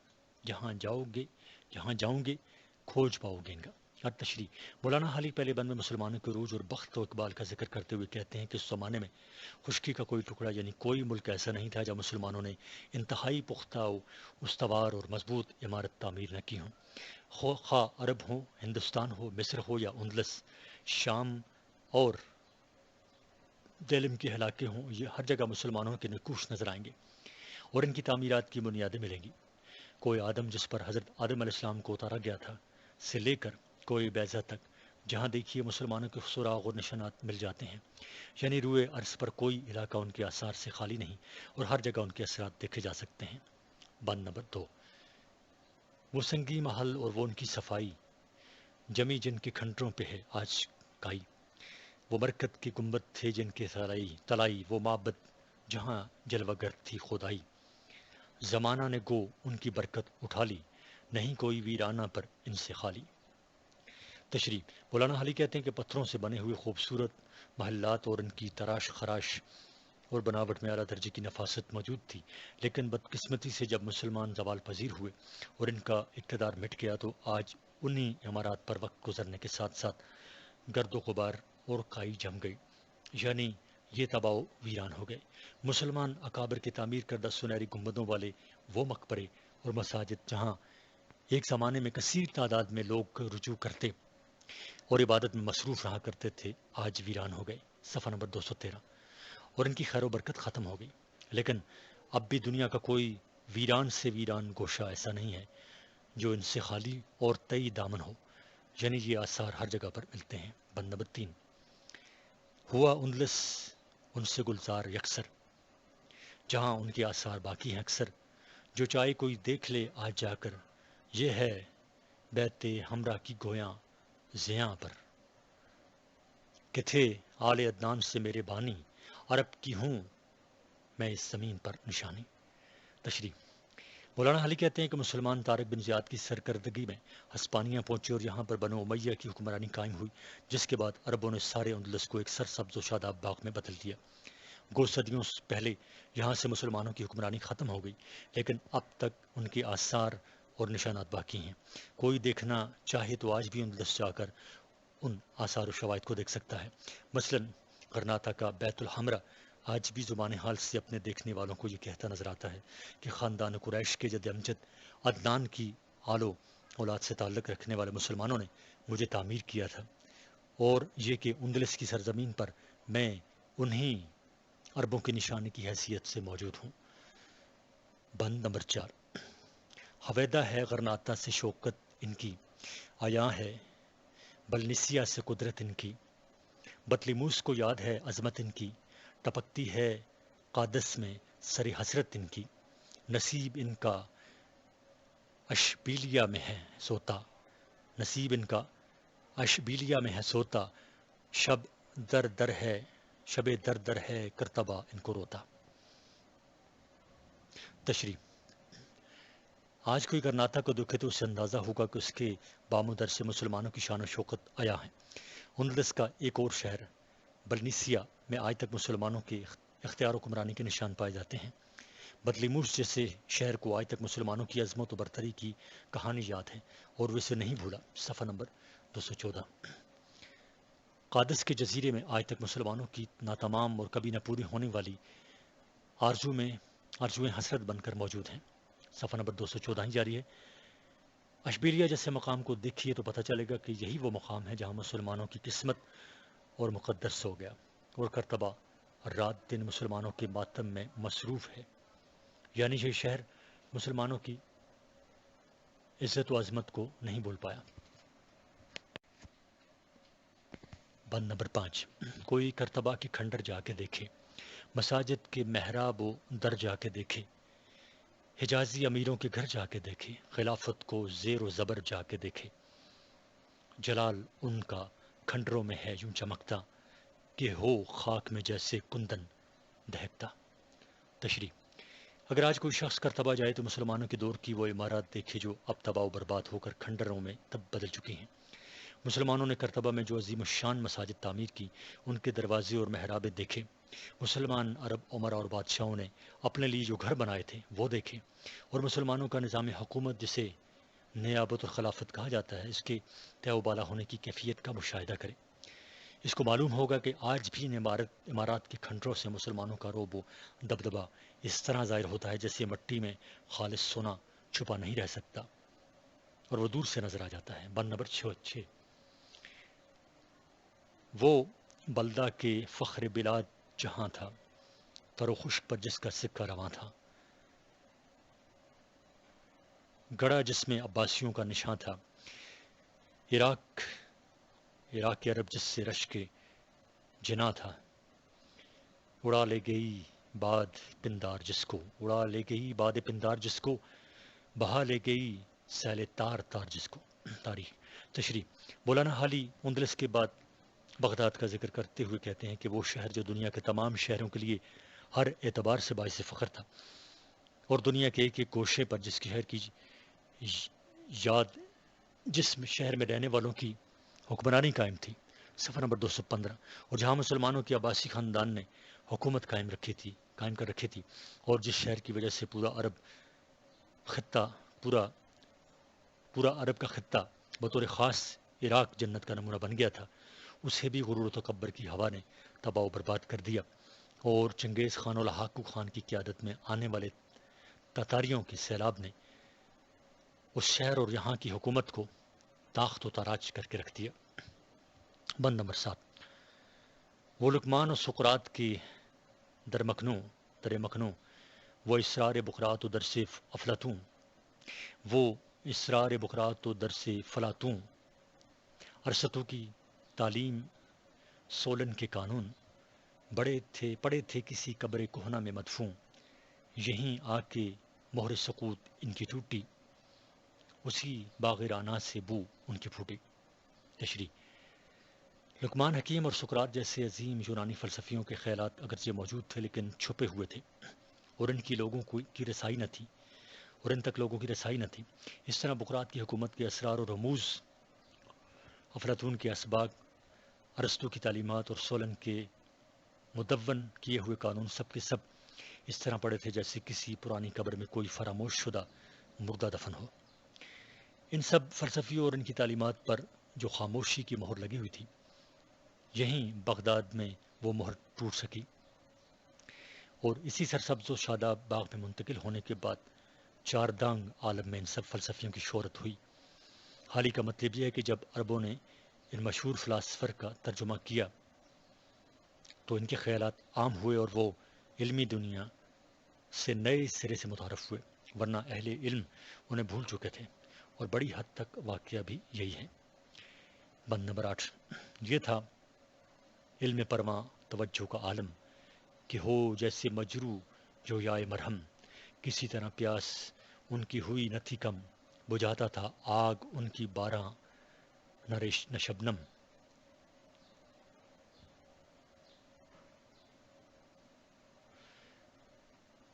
جہاں جاؤں گے کھوج پاؤ گے ان کا۔ اور تشریح، مولانا حالی پہلے بند میں مسلمانوں کے عروج اور بخت و اقبال کا ذکر کرتے ہوئے کہتے ہیں کہ اس زمانے میں خشکی کا کوئی ٹکڑا یعنی کوئی ملک ایسا نہیں تھا جب مسلمانوں نے انتہائی پختہ استوار اور مضبوط عمارت تعمیر نہ کی ہوں۔ خواہ عرب ہو، ہندوستان ہو، مصر ہو یا اندلس، شام اور دیلم کے علاقے ہوں، یہ ہر جگہ مسلمانوں کے نقوش نظر آئیں گے اور ان کی تعمیرات کی بنیادیں ملیں گی۔ کوئی آدم جس پر حضرت آدم علیہ السلام کو اتارا گیا تھا سے لے کر کوئی بیضا تک، جہاں دیکھیے مسلمانوں کے سراغ اور نشانات مل جاتے ہیں، یعنی روئے عرض پر کوئی علاقہ ان کے آثار سے خالی نہیں اور ہر جگہ ان کے اثرات دیکھے جا سکتے ہیں۔ بند نمبر 2، وہ سنگی محل اور وہ ان کی صفائی جمی جن کے کھنڈروں پہ ہے آج کائی، وہ برکت کے گنبد تھے جن کے تلائی، وہ معبد جہاں جلوہ گر تھی خدائی، زمانہ نے گو ان کی برکت اٹھا لی، نہیں کوئی ویرانہ پر ان سے خالی۔ تشریح، مولانا حالی کہتے ہیں کہ پتھروں سے بنے ہوئے خوبصورت محلات اور ان کی تراش خراش اور بناوٹ میں اعلیٰ درجے کی نفاست موجود تھی، لیکن بدقسمتی سے جب مسلمان زوال پذیر ہوئے اور ان کا اقتدار مٹ گیا تو آج انہی عمارات پر وقت گزرنے کے ساتھ ساتھ گرد و غبار اور کائی جم گئی، یعنی یہ تباہ و ویران ہو گئے۔ مسلمان اکابر کے تعمیر کردہ سنہری گنبدوں والے وہ مقبرے اور مساجد جہاں ایک زمانے میں کثیر تعداد میں لوگ رجوع کرتے اور عبادت میں مصروف رہا کرتے تھے، آج ویران ہو گئے۔ صفحہ نمبر 213۔ اور ان کی خیر و برکت ختم ہو گئی، لیکن اب بھی دنیا کا کوئی ویران سے ویران گوشہ ایسا نہیں ہے جو ان سے خالی اور تئی دامن ہو، یعنی یہ آثار ہر جگہ پر ملتے ہیں۔ بند نمبر 3، ہوا اندلس ان سے گلزار یکسر، جہاں ان کے آثار باقی ہیں اکثر، جو چاہے کوئی دیکھ لے آج جا کر، یہ ہے بیت ہمراہ کی گویاں زیاں پر، کہ تھے آل عدنان سے میرے بانی، عرب کی ہوں میں اس زمین پر نشانی۔ تشریح، مولانا حالی کہتے ہیں کہ مسلمان طارق بن زیاد کی سرکردگی میں ہسپانیہ پہنچے اور یہاں پر بنو امیہ کی حکمرانی قائم ہوئی، جس کے بعد عربوں نے سارے اندلس کو ایک سرسبز و شاداب باغ میں بدل دیا۔ گو صدیوں پہلے یہاں سے مسلمانوں کی حکمرانی ختم ہو گئی، لیکن اب تک ان کے آثار اور نشانات باقی ہیں۔ کوئی دیکھنا چاہے تو آج بھی اندلس جا کر ان آثار و شواہد کو دیکھ سکتا ہے۔ مثلاً غرناطہ کا بیت الحمرہ آج بھی زبان حال سے اپنے دیکھنے والوں کو یہ کہتا نظر آتا ہے کہ خاندان قریش کے جد امجد عدنان کی آل و اولاد سے تعلق رکھنے والے مسلمانوں نے مجھے تعمیر کیا تھا، اور یہ کہ اندلس کی سرزمین پر میں انہی عربوں کی نشانی کی حیثیت سے موجود ہوں۔ بند نمبر 4، حویدہ ہے غرناطہ سے شوکت ان کی، آیاں ہے بلنسیا سے قدرت ان کی، بطلیموس کو یاد ہے عظمت ان کی، ٹپکتی ہے قادس میں سر حسرت ان کی، نصیب ان کا اشبیلیا میں ہے سوتا، نصیب ان کا اشبیلیا میں ہے سوتا، شب در در ہے کرتبہ ان کو روتا۔ تشریح، آج کوئی غرناطہ کو دیکھے تو اسے اندازہ ہوگا کہ اس کے بامودر سے مسلمانوں کی شان و شوکت آیا ہے۔ اندلس کا ایک اور شہر بلنیسیا میں آج تک مسلمانوں کے اختیار و حکمرانی کے نشان پائے جاتے ہیں۔ بطلیموس جیسے شہر کو آج تک مسلمانوں کی عظمت و برتری کی کہانی یاد ہے اور وہ اسے نہیں بھولا۔ صفحہ نمبر 214۔ قادس کے جزیرے میں آج تک مسلمانوں کی ناتمام اور کبھی نہ پوری ہونے والی آرزویں حسرت بن کر موجود ہیں۔ صفحہ نمبر 214 ہی جاری ہے۔ اشبیلیا جیسے مقام کو دیکھیے تو پتہ چلے گا کہ یہی وہ مقام ہے جہاں مسلمانوں کی قسمت اور مقدر سو گیا، اور کرتبہ رات دن مسلمانوں کے ماتم میں مصروف ہے، یعنی یہ شہر مسلمانوں کی عزت و عظمت کو نہیں بھول پایا۔ بند نمبر 5، کوئی کرتبہ کے کھنڈر جا کے دیکھے، مساجد کے محراب و در جا کے دیکھے، حجازی امیروں کے گھر جا کے دیکھے، خلافت کو زیر و زبر جا کے دیکھے، جلال ان کا کھنڈروں میں ہے یوں چمکتا، کہ ہو خاک میں جیسے کندن دہکتا۔ تشریح، اگر آج کوئی شخص کرتبہ جائے تو مسلمانوں کے دور کی وہ عمارات دیکھے جو اب تباہ و برباد ہو کر کھنڈروں میں تب بدل چکی ہیں۔ مسلمانوں نے کرتبہ میں جو عظیم الشان مساجد تعمیر کی، ان کے دروازے اور محرابیں دیکھے۔ مسلمان عرب عمرا اور بادشاہوں نے اپنے لیے جو گھر بنائے تھے وہ دیکھے، اور مسلمانوں کا نظام حکومت جسے نیابت اور خلافت کہا جاتا ہے، اس کے طے و بالا ہونے کی کیفیت کا مشاہدہ کرے۔ اس کو معلوم ہوگا کہ آج بھی ان عمارات کے کھنڈروں سے مسلمانوں کا رعب و دبدبہ اس طرح ظاہر ہوتا ہے جیسے مٹی میں خالص سونا چھپا نہیں رہ سکتا اور وہ دور سے نظر آ جاتا ہے۔ بند نمبر 6 وہ بلدہ کے فخر بلاد جہاں تھا، تر و خشک پر جس کا سکہ رواں تھا، گڑا جس میں عباسیوں کا نشاں تھا، عراق کے عرب جس سے رش کے جنا تھا، اڑا لے گئی باد پندار جس کو، اڑا لے گئی باد پندار جس کو، بہا لے گئی سیل تار تار جس کو۔ تاریخ تشریح: مولانا حالی اندلس کے بعد بغداد کا ذکر کرتے ہوئے کہتے ہیں کہ وہ شہر جو دنیا کے تمام شہروں کے لیے ہر اعتبار سے باعث فخر تھا، اور دنیا کے ایک ایک گوشے پر جس شہر کی یاد، جس شہر میں رہنے والوں کی حکمرانی قائم تھی۔ صفحہ نمبر 215۔ اور جہاں مسلمانوں کی عباسی خاندان نے حکومت قائم کر رکھی تھی، اور جس شہر کی وجہ سے پورا عرب کا خطہ بطور خاص عراق جنت کا نمونہ بن گیا تھا، اسے بھی غرور و تکبر کی ہوا نے تباہ و برباد کر دیا، اور چنگیز خان اور لاحقو خان کی قیادت میں آنے والے تاتاریوں کے سیلاب نے اس شہر اور یہاں کی حکومت کو تاخت و تاراج کر کے رکھ دیا۔ بند نمبر 7۔ وہ لقمان و سقراط کی در مکنوں، وہ اسرار بقرات و درس افلاطون، وہ اسرار بقرات و درس فلاطون، ارسطو کی تعلیم، سولن کے قانون، پڑے تھے کسی قبر کہنہ میں مدفون، یہیں آ کے مہر سقوط ان کی ٹوٹی، اسی باغ رانا سے بو ان کی پھوٹی۔ تشریح: لقمان حکیم اور سقراط جیسے عظیم یونانی فلسفیوں کے خیالات اگرچہ موجود تھے لیکن چھپے ہوئے تھے، اور ان کی لوگوں کی رسائی نہ تھی، اور ان تک لوگوں کی رسائی نہ تھی۔ اس طرح بقراط کی حکومت کے اسرار و رموز، افلاطون کے اسباق، ارسطو کی تعلیمات اور سولن کے مدون کیے ہوئے قانون، سب کے سب اس طرح پڑے تھے جیسے کسی پرانی قبر میں کوئی فراموش شدہ مردہ دفن ہو۔ ان سب فلسفیوں اور ان کی تعلیمات پر جو خاموشی کی مہر لگی ہوئی تھی، یہیں بغداد میں وہ مہر ٹوٹ سکی، اور اسی سرسبز و شاداب باغ میں منتقل ہونے کے بعد چار دانگ عالم میں ان سب فلسفیوں کی شہرت ہوئی۔ حال ہی کا مطلب یہ ہے کہ جب عربوں نے ان مشہور فلاسفر کا ترجمہ کیا تو ان کے خیالات عام ہوئے اور وہ علمی دنیا سے نئے سرے سے متعارف ہوئے، ورنہ اہل علم انہیں بھول چکے تھے، اور بڑی حد تک واقعہ بھی یہی ہے۔ بند نمبر 8۔ یہ تھا علم پرواں توجہ کا عالم، کہ ہو جیسے مجروح جو یائے مرہم، کسی طرح پیاس ان کی ہوئی نہ تھی کم، بجھاتا تھا آگ ان کی بارہ نہ شبنم۔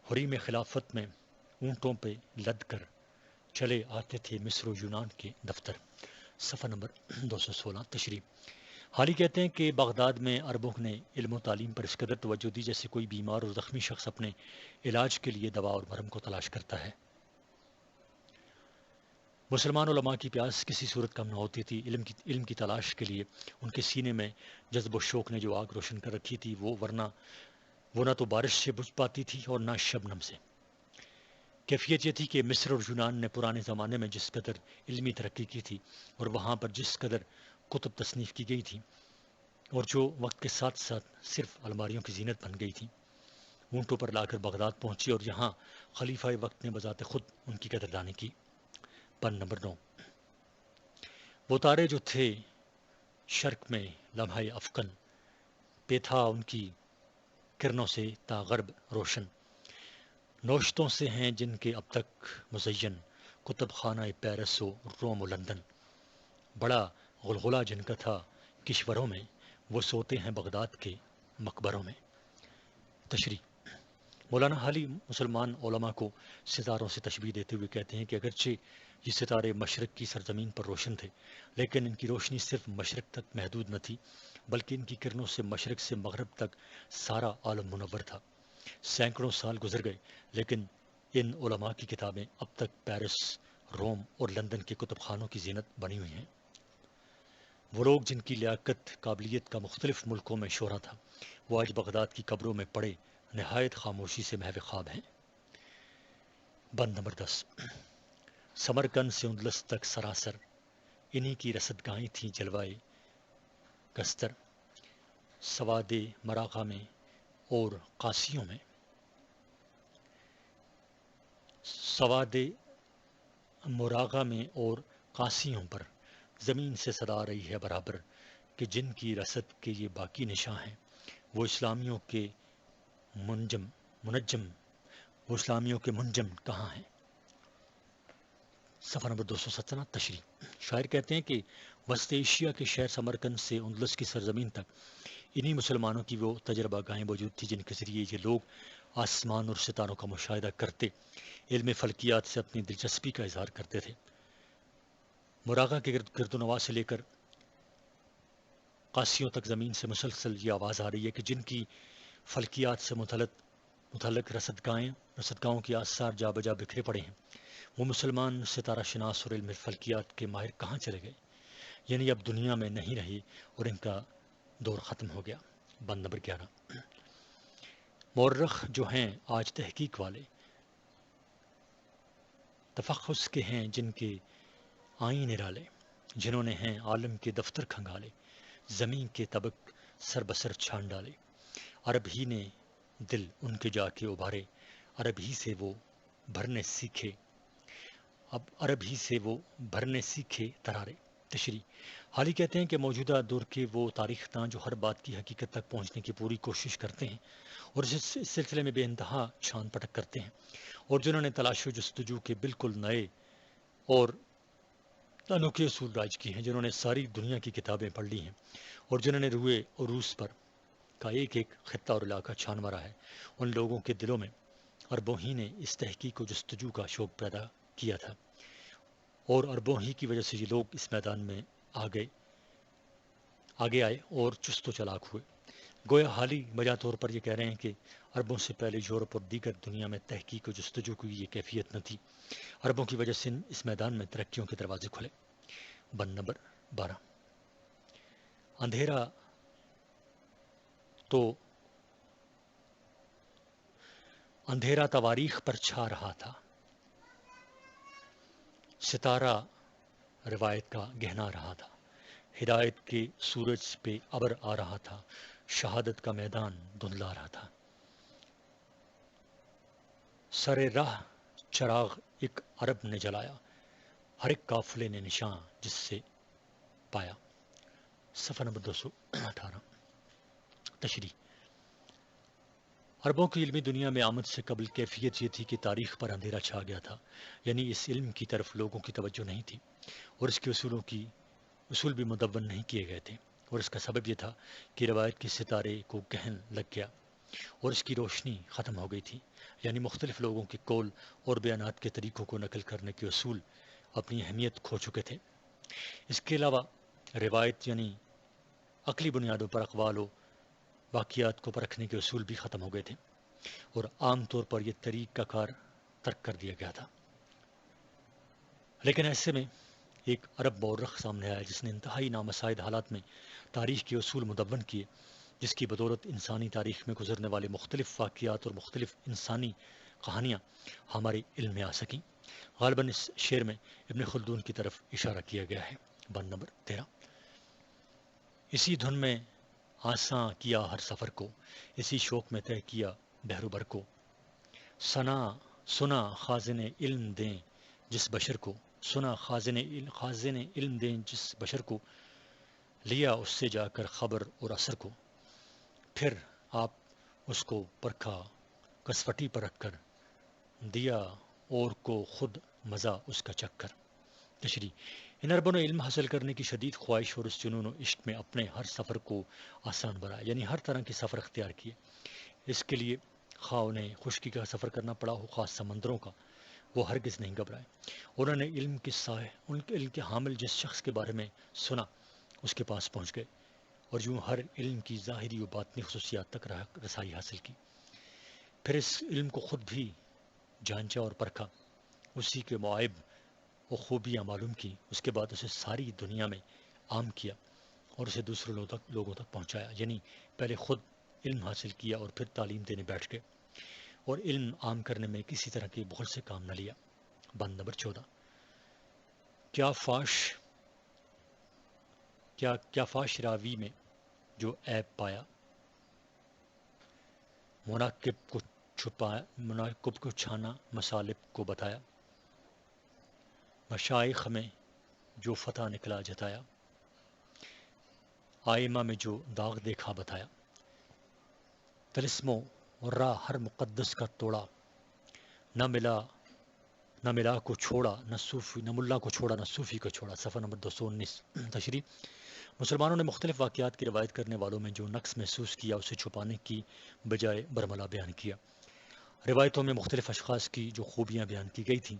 حریم خلافت میں اونٹوں پہ لد کر چلے آتے تھے مصر و یونان کے دفتر۔ صفحہ نمبر 216۔ تشریح: حالی کہتے ہیں کہ بغداد میں عربوں نے علم و تعلیم پر اس قدر توجہ دی جیسے کوئی بیمار اور زخمی شخص اپنے علاج کے لیے دوا اور مرہم کو تلاش کرتا ہے۔ مسلمان علماء کی پیاس کسی صورت کم نہ ہوتی تھی۔ علم کی تلاش کے لیے ان کے سینے میں جذب و شوق نے جو آگ روشن کر رکھی تھی، وہ نہ تو بارش سے بجھ پاتی تھی اور نہ شبنم سے۔ کیفیت یہ تھی کہ مصر اور یونان نے پرانے زمانے میں جس قدر علمی ترقی کی تھی، اور وہاں پر جس قدر کتب تصنیف کی گئی تھی، اور جو وقت کے ساتھ ساتھ صرف الماریوں کی زینت بن گئی تھی، اونٹوں پر لا کر بغداد پہنچی، اور یہاں خلیفہ وقت نے بذات خود ان کی قدردانی کی۔ بند نمبر 9۔ وہ تارے جو تھے شرق میں لمحہ افکن، پہ تھا ان کی کرنوں سے تا غرب روشن، نوشتوں سے ہیں جن کے اب تک مزین کتب خانہ پیرس و روم و لندن، بڑا غلغلہ جن کا تھا کشوروں میں، وہ سوتے ہیں بغداد کے مقبروں میں۔ تشریح: مولانا حالی مسلمان علماء کو ستاروں سے تشبیہ دیتے ہوئے کہتے ہیں کہ اگرچہ یہ ستارے مشرق کی سرزمین پر روشن تھے، لیکن ان کی روشنی صرف مشرق تک محدود نہ تھی، بلکہ ان کی کرنوں سے مشرق سے مغرب تک سارا عالم منور تھا۔ سینکڑوں سال گزر گئے، لیکن ان علماء کی کتابیں اب تک پیرس، روم اور لندن کے کتب خانوں کی زینت بنی ہوئی ہیں۔ وہ لوگ جن کی لیاقت، قابلیت کا مختلف ملکوں میں شہرہ تھا، وہ آج بغداد کی قبروں میں پڑے نہایت خاموشی سے محو خواب ہیں۔ بند نمبر 10۔ سمرقند سے اندلس تک سراسر انہی کی رصدگاہیں تھیں جلوائے گستر، سواد مراغہ میں اور قاسیوں میں۔ سواد مراغہ میں اور قاسیوں پر زمین سے صدا آ رہی ہے برابر کہ جن کی رسد کے یہ باقی نشاں ہیں، وہ اسلامیوں کے منجم کہاں ہیں۔ صفحہ نمبر 217 تشریح۔ شاعر کہتے ہیں کہ وسط ایشیا کے شہر سمرقند سے اندلس کی سرزمین تک انہی مسلمانوں کی وہ تجربہ گاہیں موجود تھی جن کے ذریعے یہ لوگ آسمان اور ستاروں کا مشاہدہ کرتے، علم فلکیات سے اپنی دلچسپی کا اظہار کرتے تھے۔ مراغہ کے گرد و نواح سے لے کر قاسیوں تک زمین سے مسلسل یہ آواز آ رہی ہے کہ جن کی فلکیات سے متعلق رصدگاہوں کے آثار جا بجا بکھرے پڑے ہیں، وہ مسلمان ستارہ شناس اور علم فلکیات کے ماہر کہاں چلے گئے؟ یعنی اب دنیا میں نہیں رہے اور ان کا دور ختم ہو گیا۔ بند نمبر 11۔ مورخ جو ہیں آج تحقیق والے، تفخص کے ہیں جن کے آئین نرالے، جنہوں نے ہیں عالم کے دفتر کھنگالے، زمین کے طبق سر بسر چھان ڈالے، عرب ہی نے دل ان کے جا کے ابھارے، عرب ہی سے وہ بھرنے سیکھے ترارے۔ تشریح۔ حالی کہتے ہیں کہ موجودہ دور کے وہ تاریخ داں جو ہر بات کی حقیقت تک پہنچنے کی پوری کوشش کرتے ہیں اور اس سلسلے میں بے انتہا چھان پٹک کرتے ہیں، اور جنہوں نے تلاش و جستجو کے بالکل نئے اور انوکھے اصول رائج کیے ہیں، جنہوں نے ساری دنیا کی کتابیں پڑھ لی ہیں اور جنہوں نے روئے عروس پر کا ایک ایک خطہ اور علاقہ چھان مارا ہے، ان لوگوں کے دلوں میں عربوں ہی نے اس تحقیق و جستجو کا شوق پیدا کیا تھا، اور عربوں ہی کی وجہ سے یہ لوگ اس میدان میں آگے آئے اور چست و چالاک ہوئے۔ گویا حالی مجا طور پر یہ کہہ رہے ہیں کہ عربوں سے پہلے یورپ اور دیگر دنیا میں تحقیق و جستجو کی یہ کیفیت نہ تھی، عربوں کی وجہ سے اس میدان میں ترقیوں کے دروازے کھلے۔ بند نمبر 12۔ اندھیرا تواریخ پر چھا رہا تھا، ستارہ روایت کا گہنا رہا تھا، ہدایت کے سورج پہ ابر آ رہا تھا، شہادت کا میدان دھندلا رہا تھا، سر راہ چراغ ایک عرب نے جلایا، ہر ایک قافلے نے نشان جس سے پایا۔ صفحہ نمبر 218 تشریح۔ عربوں کی علمی دنیا میں آمد سے قبل کیفیت یہ تھی کہ تاریخ پر اندھیرا چھا گیا تھا، یعنی اس علم کی طرف لوگوں کی توجہ نہیں تھی اور اس کے اصول بھی مدون نہیں کیے گئے تھے، اور اس کا سبب یہ تھا کہ روایت کے ستارے کو گہن لگ گیا اور اس کی روشنی ختم ہو گئی تھی، یعنی مختلف لوگوں کے قول اور بیانات کے طریقوں کو نقل کرنے کے اصول اپنی اہمیت کھو چکے تھے۔ اس کے علاوہ روایت یعنی عقلی بنیادوں پر اقوال و واقعات کو پرکھنے کے اصول بھی ختم ہو گئے تھے، اور عام طور پر یہ طریقہ کار ترک کر دیا گیا تھا۔ لیکن ایسے میں ایک عرب مورخ سامنے آیا جس نے انتہائی نامساعد حالات میں تاریخ کے اصول مدون کیے، جس کی بدولت انسانی تاریخ میں گزرنے والے مختلف واقعات اور مختلف انسانی کہانیاں ہمارے علم میں آ سکیں۔ غالباً اس شعر میں ابن خلدون کی طرف اشارہ کیا گیا ہے۔ بند نمبر 13۔ اسی دھن میں آساں کیا ہر سفر کو، اسی شوق میں طے کیا بحر و بر کو، سنا خازن علم دیں جس بشر کو، سنا خازن علم دیں جس بشر کو، لیا اس سے جا کر خبر اور اثر کو، پھر آپ اس کو پرکھا کسوٹی پر رکھ کر، دیا اور کو خود مزہ اس کا چکر۔ تشریح۔ ان عربوں نے علم حاصل کرنے کی شدید خواہش اور اس جنون و عشق میں اپنے ہر سفر کو آسان بنایا، یعنی ہر طرح کے سفر اختیار کیے۔ اس کے لیے خواہ انہیں خشکی کا سفر کرنا پڑا ہو خاص سمندروں کا، وہ ہرگز نہیں گھبرائے۔ انہوں نے علم کے سائے، ان کے علم کے حامل جس شخص کے بارے میں سنا اس کے پاس پہنچ گئے اور یوں ہر علم کی ظاہری و باطنی خصوصیات تک رسائی حاصل کی۔ پھر اس علم کو خود بھی جانچا اور پرکھا، اسی کے معائب و خوبیاں معلوم کی، اس کے بعد اسے ساری دنیا میں عام کیا اور اسے دوسرے لوگوں تک پہنچایا۔ یعنی پہلے خود علم حاصل کیا اور پھر تعلیم دینے بیٹھ گئے، اور علم عام کرنے میں کسی طرح کے بخل سے کام نہ لیا۔ بند نمبر 14۔ کیا فاش راوی میں جو عیب پایا، مناقب کو چھانا، مصالب کو بتایا، مشائخ میں جو فتح نکلا جتایا، آئمہ میں جو داغ دیکھا بتایا، طلسموں اور راہ ہر مقدس کا توڑا، نہ ملا کو چھوڑا نہ صوفی، نہ ملا کو چھوڑا نہ صوفی کو چھوڑا۔ صفحہ نمبر 219۔ تشریح: مسلمانوں نے مختلف واقعات کی روایت کرنے والوں میں جو نقص محسوس کیا اسے چھپانے کی بجائے برملا بیان کیا۔ روایتوں میں مختلف اشخاص کی جو خوبیاں بیان کی گئی تھیں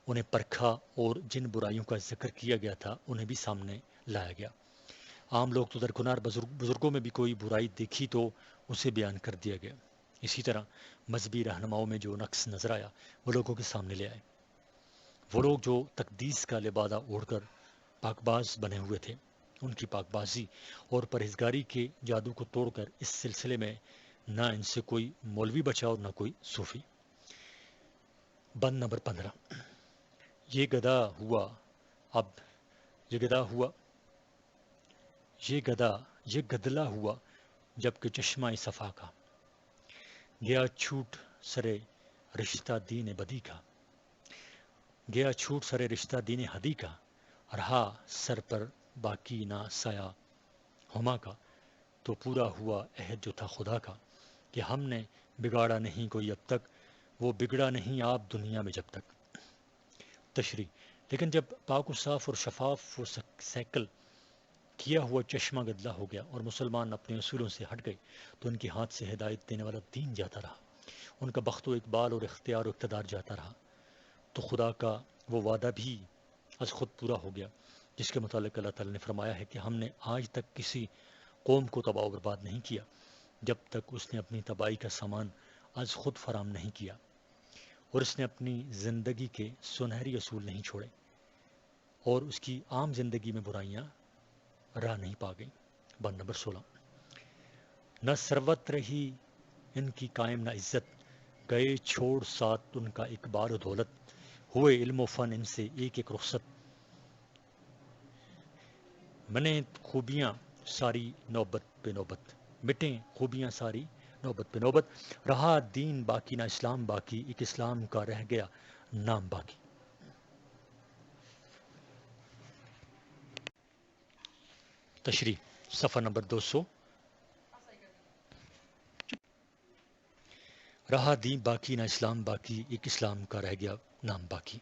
انہیں پرکھا، اور جن برائیوں کا ذکر کیا گیا تھا انہیں بھی سامنے لایا گیا۔ عام لوگ تو درکنار، بزرگوں میں بھی کوئی برائی دیکھی تو اسے بیان کر دیا گیا۔ اسی طرح مذہبی رہنماؤں میں جو نقص نظر آیا وہ لوگوں کے سامنے لے آئے۔ وہ لوگ جو تقدیس کا لبادہ اوڑھ کر پاک باز بنے ہوئے تھے، ان کی پاک بازی اور پرہیزگاری کے جادو کو توڑ کر اس سلسلے میں نہ ان سے کوئی مولوی بچا اور نہ کوئی صوفی۔ بند نمبر 15۔ یہ گدلا ہوا جبکہ چشمہ صفا کا، گیا چھوٹ سرے رشتہ دین بدی کا، گیا چھوٹ سرے رشتہ دین ہدی کا، رہا سر پر باقی نہ سایہ ہما کا، تو پورا ہوا عہد جو تھا خدا کا، کہ ہم نے بگاڑا نہیں کوئی اب تک، وہ بگڑا نہیں آپ دنیا میں جب تک۔ تشریح: لیکن جب پاک و صاف اور شفاف و سیکل کیا ہوا چشمہ گدلا ہو گیا اور مسلمان اپنے اصولوں سے ہٹ گئے تو ان کے ہاتھ سے ہدایت دینے والا دین جاتا رہا، ان کا بخت و اقبال اور اختیار و اقتدار جاتا رہا، تو خدا کا وہ وعدہ بھی از خود پورا ہو گیا جس کے متعلق اللہ تعالیٰ نے فرمایا ہے کہ ہم نے آج تک کسی قوم کو تباہ و برباد نہیں کیا جب تک اس نے اپنی تباہی کا سامان از خود فراہم نہیں کیا، اور اس نے اپنی زندگی کے سنہری اصول نہیں چھوڑے، اور اس کی عام زندگی میں برائیاں راہ نہیں پا گئیں۔ بند نمبر 16۔ نہ ثروت رہی ان کی قائم نہ عزت، گئے چھوڑ ساتھ ان کا اقبال و دولت، ہوئے علم و فن ان سے ایک ایک رخصت، مٹیں خوبیاں ساری نوبت پہ نوبت، مٹیں خوبیاں ساری نوبت پہ نوبت، رہا دین باقی نہ اسلام باقی، ایک اسلام کا رہ گیا نام باقی۔ تشریح: صفحہ نمبر 200۔ رہا دین باقی نہ اسلام باقی، ایک اسلام کا رہ گیا نام باقی۔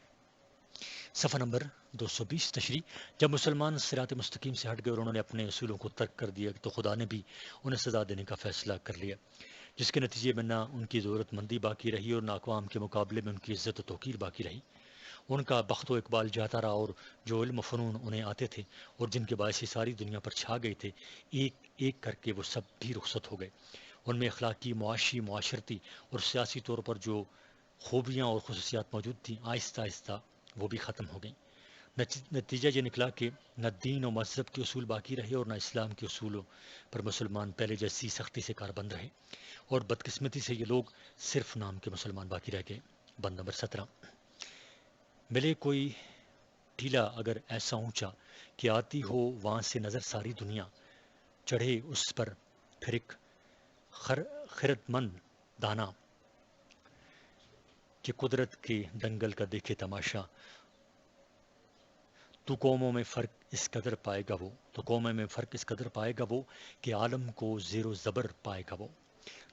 صفحہ نمبر 220۔ تشریح: جب مسلمان صراط مستقیم سے ہٹ گئے اور انہوں نے اپنے اصولوں کو ترک کر دیا تو خدا نے بھی انہیں سزا دینے کا فیصلہ کر لیا، جس کے نتیجے میں نہ ان کی ضرورت مندی باقی رہی اور نہ اقوام کے مقابلے میں ان کی عزت و توقیر باقی رہی۔ ان کا بخت و اقبال جاتا رہا، اور جو علم و فنون انہیں آتے تھے اور جن کے باعث ہی ساری دنیا پر چھا گئے تھے، ایک ایک کر کے وہ سب بھی رخصت ہو گئے۔ ان میں اخلاقی، معاشی، معاشرتی اور سیاسی طور پر جو خوبیاں اور خصوصیات موجود تھیں آہستہ آہستہ وہ بھی ختم ہو گئیں۔ نتیجہ یہ نکلا کہ نہ دین و مذہب کے اصول باقی رہے اور نہ اسلام کے اصولوں پر مسلمان پہلے جیسی سختی سے کاربند رہے، اور بدقسمتی سے یہ لوگ صرف نام کے مسلمان باقی رہ گئے۔ بند نمبر 17۔ ملے کوئی ٹیلا اگر ایسا اونچا کہ آتی ہو وہاں سے نظر ساری دنیا، چڑھے اس پر پھر ایک خردمند دانا کہ قدرت کے دنگل کا دیکھے تماشا، تو قوموں میں فرق اس قدر پائے گا وہ کہ عالم کو زیر و زبر پائے گا وہ۔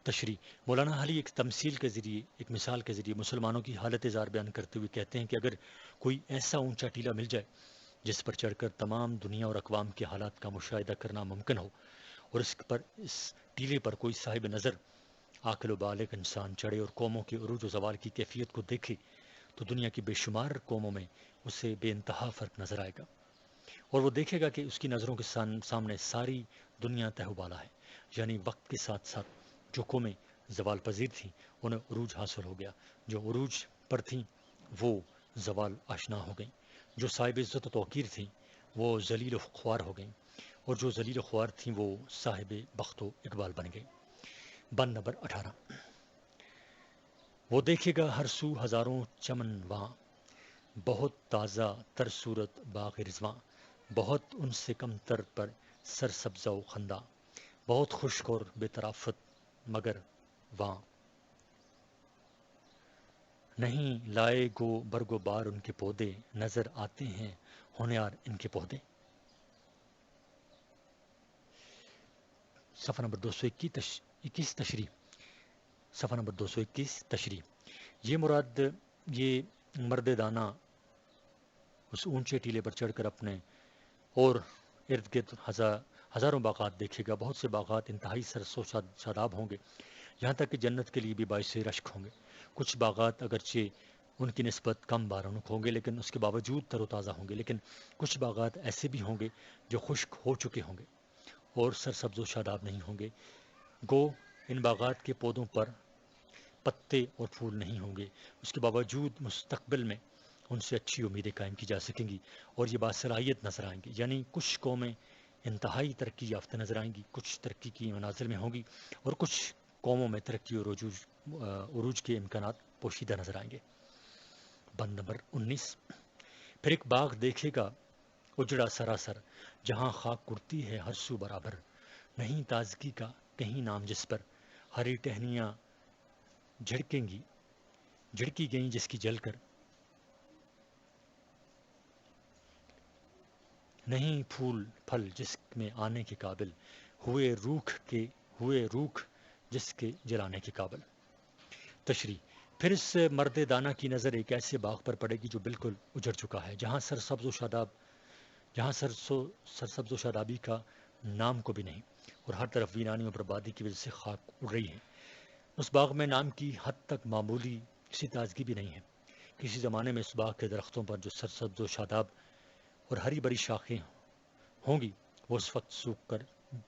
تشریح: مولانا علی ایک تمثیل کے ذریعے، ایک مثال کے ذریعے مسلمانوں کی حالت زار بیان کرتے ہوئے کہتے ہیں کہ اگر کوئی ایسا اونچا ٹیلا مل جائے جس پر چڑھ کر تمام دنیا اور اقوام کے حالات کا مشاہدہ کرنا ممکن ہو، اور اس ٹیلے پر کوئی صاحب نظر عاقل و بالغ انسان چڑھے اور قوموں کے عروج و زوال کی کیفیت کو دیکھے تو دنیا کی بے شمار قوموں میں اسے بے انتہا فرق نظر آئے گا، اور وہ دیکھے گا کہ اس کی نظروں کے سامنے ساری دنیا تہوبالا ہے، یعنی وقت کے ساتھ ساتھ جو قومیں زوال پذیر تھیں انہیں عروج حاصل ہو گیا، جو عروج پر تھیں وہ زوال آشنا ہو گئیں، جو صاحب عزت و توقیر تھیں وہ ذلیل و خوار ہو گئیں، اور جو ذلیل و خوار تھیں وہ صاحب بخت و اقبال بن گئیں۔ بند نمبر 18۔ وہ دیکھے گا ہر سو ہزاروں چمن وہاں، بہت تازہ تر صورت باغ رضواں، بہت ان سے کم تر پر سر سبزہ و خندہ، بہت خشک اور بے طرافت مگر وہاں نہیں لائے گو برگ و بار ان کے پودے، نظر آتے ہیں ہونہار ان کے پودے۔ صفحہ نمبر 221 تشریح۔ صفحہ نمبر 221 تشریح۔ یہ مراد یہ مرد دانہ اس اونچے ٹیلے پر چڑھ کر اپنے اور ارد گرد ہزاروں باغات دیکھے گا، بہت سے باغات انتہائی سرسبز و شاداب ہوں گے، یہاں تک کہ جنت کے لیے بھی باعث رشک ہوں گے۔ کچھ باغات اگرچہ ان کی نسبت کم بارونق ہوں گے لیکن اس کے باوجود تر و تازہ ہوں گے، لیکن کچھ باغات ایسے بھی ہوں گے جو خشک ہو چکے ہوں گے اور سرسبز و شاداب نہیں ہوں گے، گو ان باغات کے پودوں پر پتے اور پھول نہیں ہوں گے، اس کے باوجود مستقبل میں ان سے اچھی امیدیں قائم کی جا سکیں گی اور یہ باصلاحیت نظر آئیں گی، یعنی کچھ قومیں انتہائی ترقی یافتہ نظر آئیں گی، کچھ ترقی کی منازل میں ہوں گی اور کچھ قوموں میں ترقی اور عروج کے امکانات پوشیدہ نظر آئیں گے۔ بند نمبر 19۔ پھر ایک باغ دیکھے گا اجڑا سراسر، جہاں خاک اڑتی ہے ہر سو برابر، نہیں تازگی کا کہیں نام جس پر، ہری ٹہنیاں جھڑکی گئیں جس کی جل کر، نہیں پھول پھل جس میں آنے کے قابل، ہوئے روکھ جس کے جلانے کے قابل۔ تشریح۔ پھر اس مرد دانہ کی نظر ایک ایسے باغ پر پڑے گی جو بالکل اجڑ چکا ہے، جہاں سرسبز و شادابی کا نام کو بھی نہیں، اور ہر طرف ویرانی و بربادی کی وجہ سے خاک اڑ رہی ہے۔ اس باغ میں نام کی حد تک معمولی سی تازگی بھی نہیں ہے۔ کسی زمانے میں اس باغ کے درختوں پر جو سرسبز و شاداب اور ہری بھری شاخیں ہوں گی وہ اس وقت سوکھ کر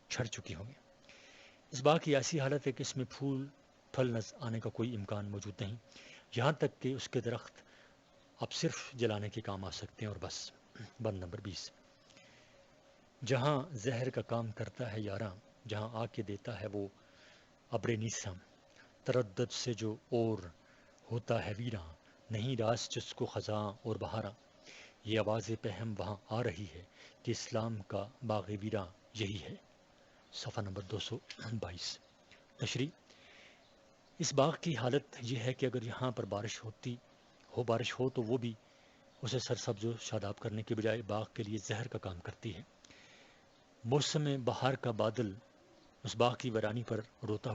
جھڑ چکی ہوں گی۔ اس باغ کی ایسی حالت ہے کہ اس میں پھول پھل نظر آنے کا کوئی امکان موجود نہیں، یہاں تک کہ اس کے درخت اب صرف جلانے کے کام آ سکتے ہیں اور بس۔ بند نمبر 20۔ جہاں زہر کا کام کرتا ہے یاراں، جہاں آ کے دیتا ہے وہ ابر نیسم، تردد سے جو اور ہوتا ہے ویراں، نہیں راس جس کو خزاں اور بہاراں، یہ آواز پہم وہاں آ رہی ہے کہ اسلام کا باغ ویراں یہی ہے۔ صفحہ نمبر 222 تشریح۔ اس باغ کی حالت یہ ہے کہ اگر یہاں پر بارش ہو تو وہ بھی اسے سرسبز و شاداب کرنے کے بجائے باغ کے لیے زہر کا کام کرتی ہے۔ موسم بہار کا بادل اس باغ کی ویرانی پر روتا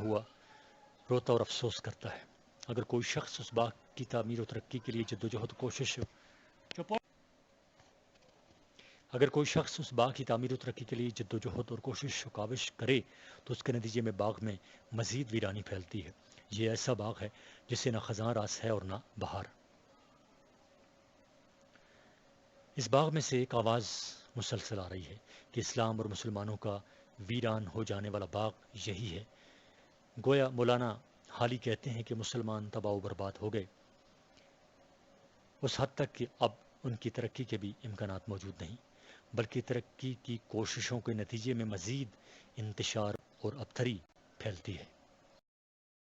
اور افسوس کرتا ہے۔ اگر کوئی شخص اس باغ کی تعمیر و ترقی کے لیے جدوجہد اور کوشش و کاوش کرے تو اس کے نتیجے میں باغ میں مزید ویرانی پھیلتی ہے۔ یہ ایسا باغ ہے جسے نہ خزاں راس ہے اور نہ بہار۔ اس باغ میں سے ایک آواز مسلسل آ رہی ہے کہ اسلام اور مسلمانوں کا ویران ہو جانے والا باغ یہی ہے۔ گویا مولانا حالی کہتے ہیں کہ مسلمان تباہ و برباد ہو گئے، اس حد تک کہ اب ان کی ترقی کے بھی امکانات موجود نہیں، بلکہ ترقی کی کوششوں کے نتیجے میں مزید انتشار اور ابتری پھیلتی ہے۔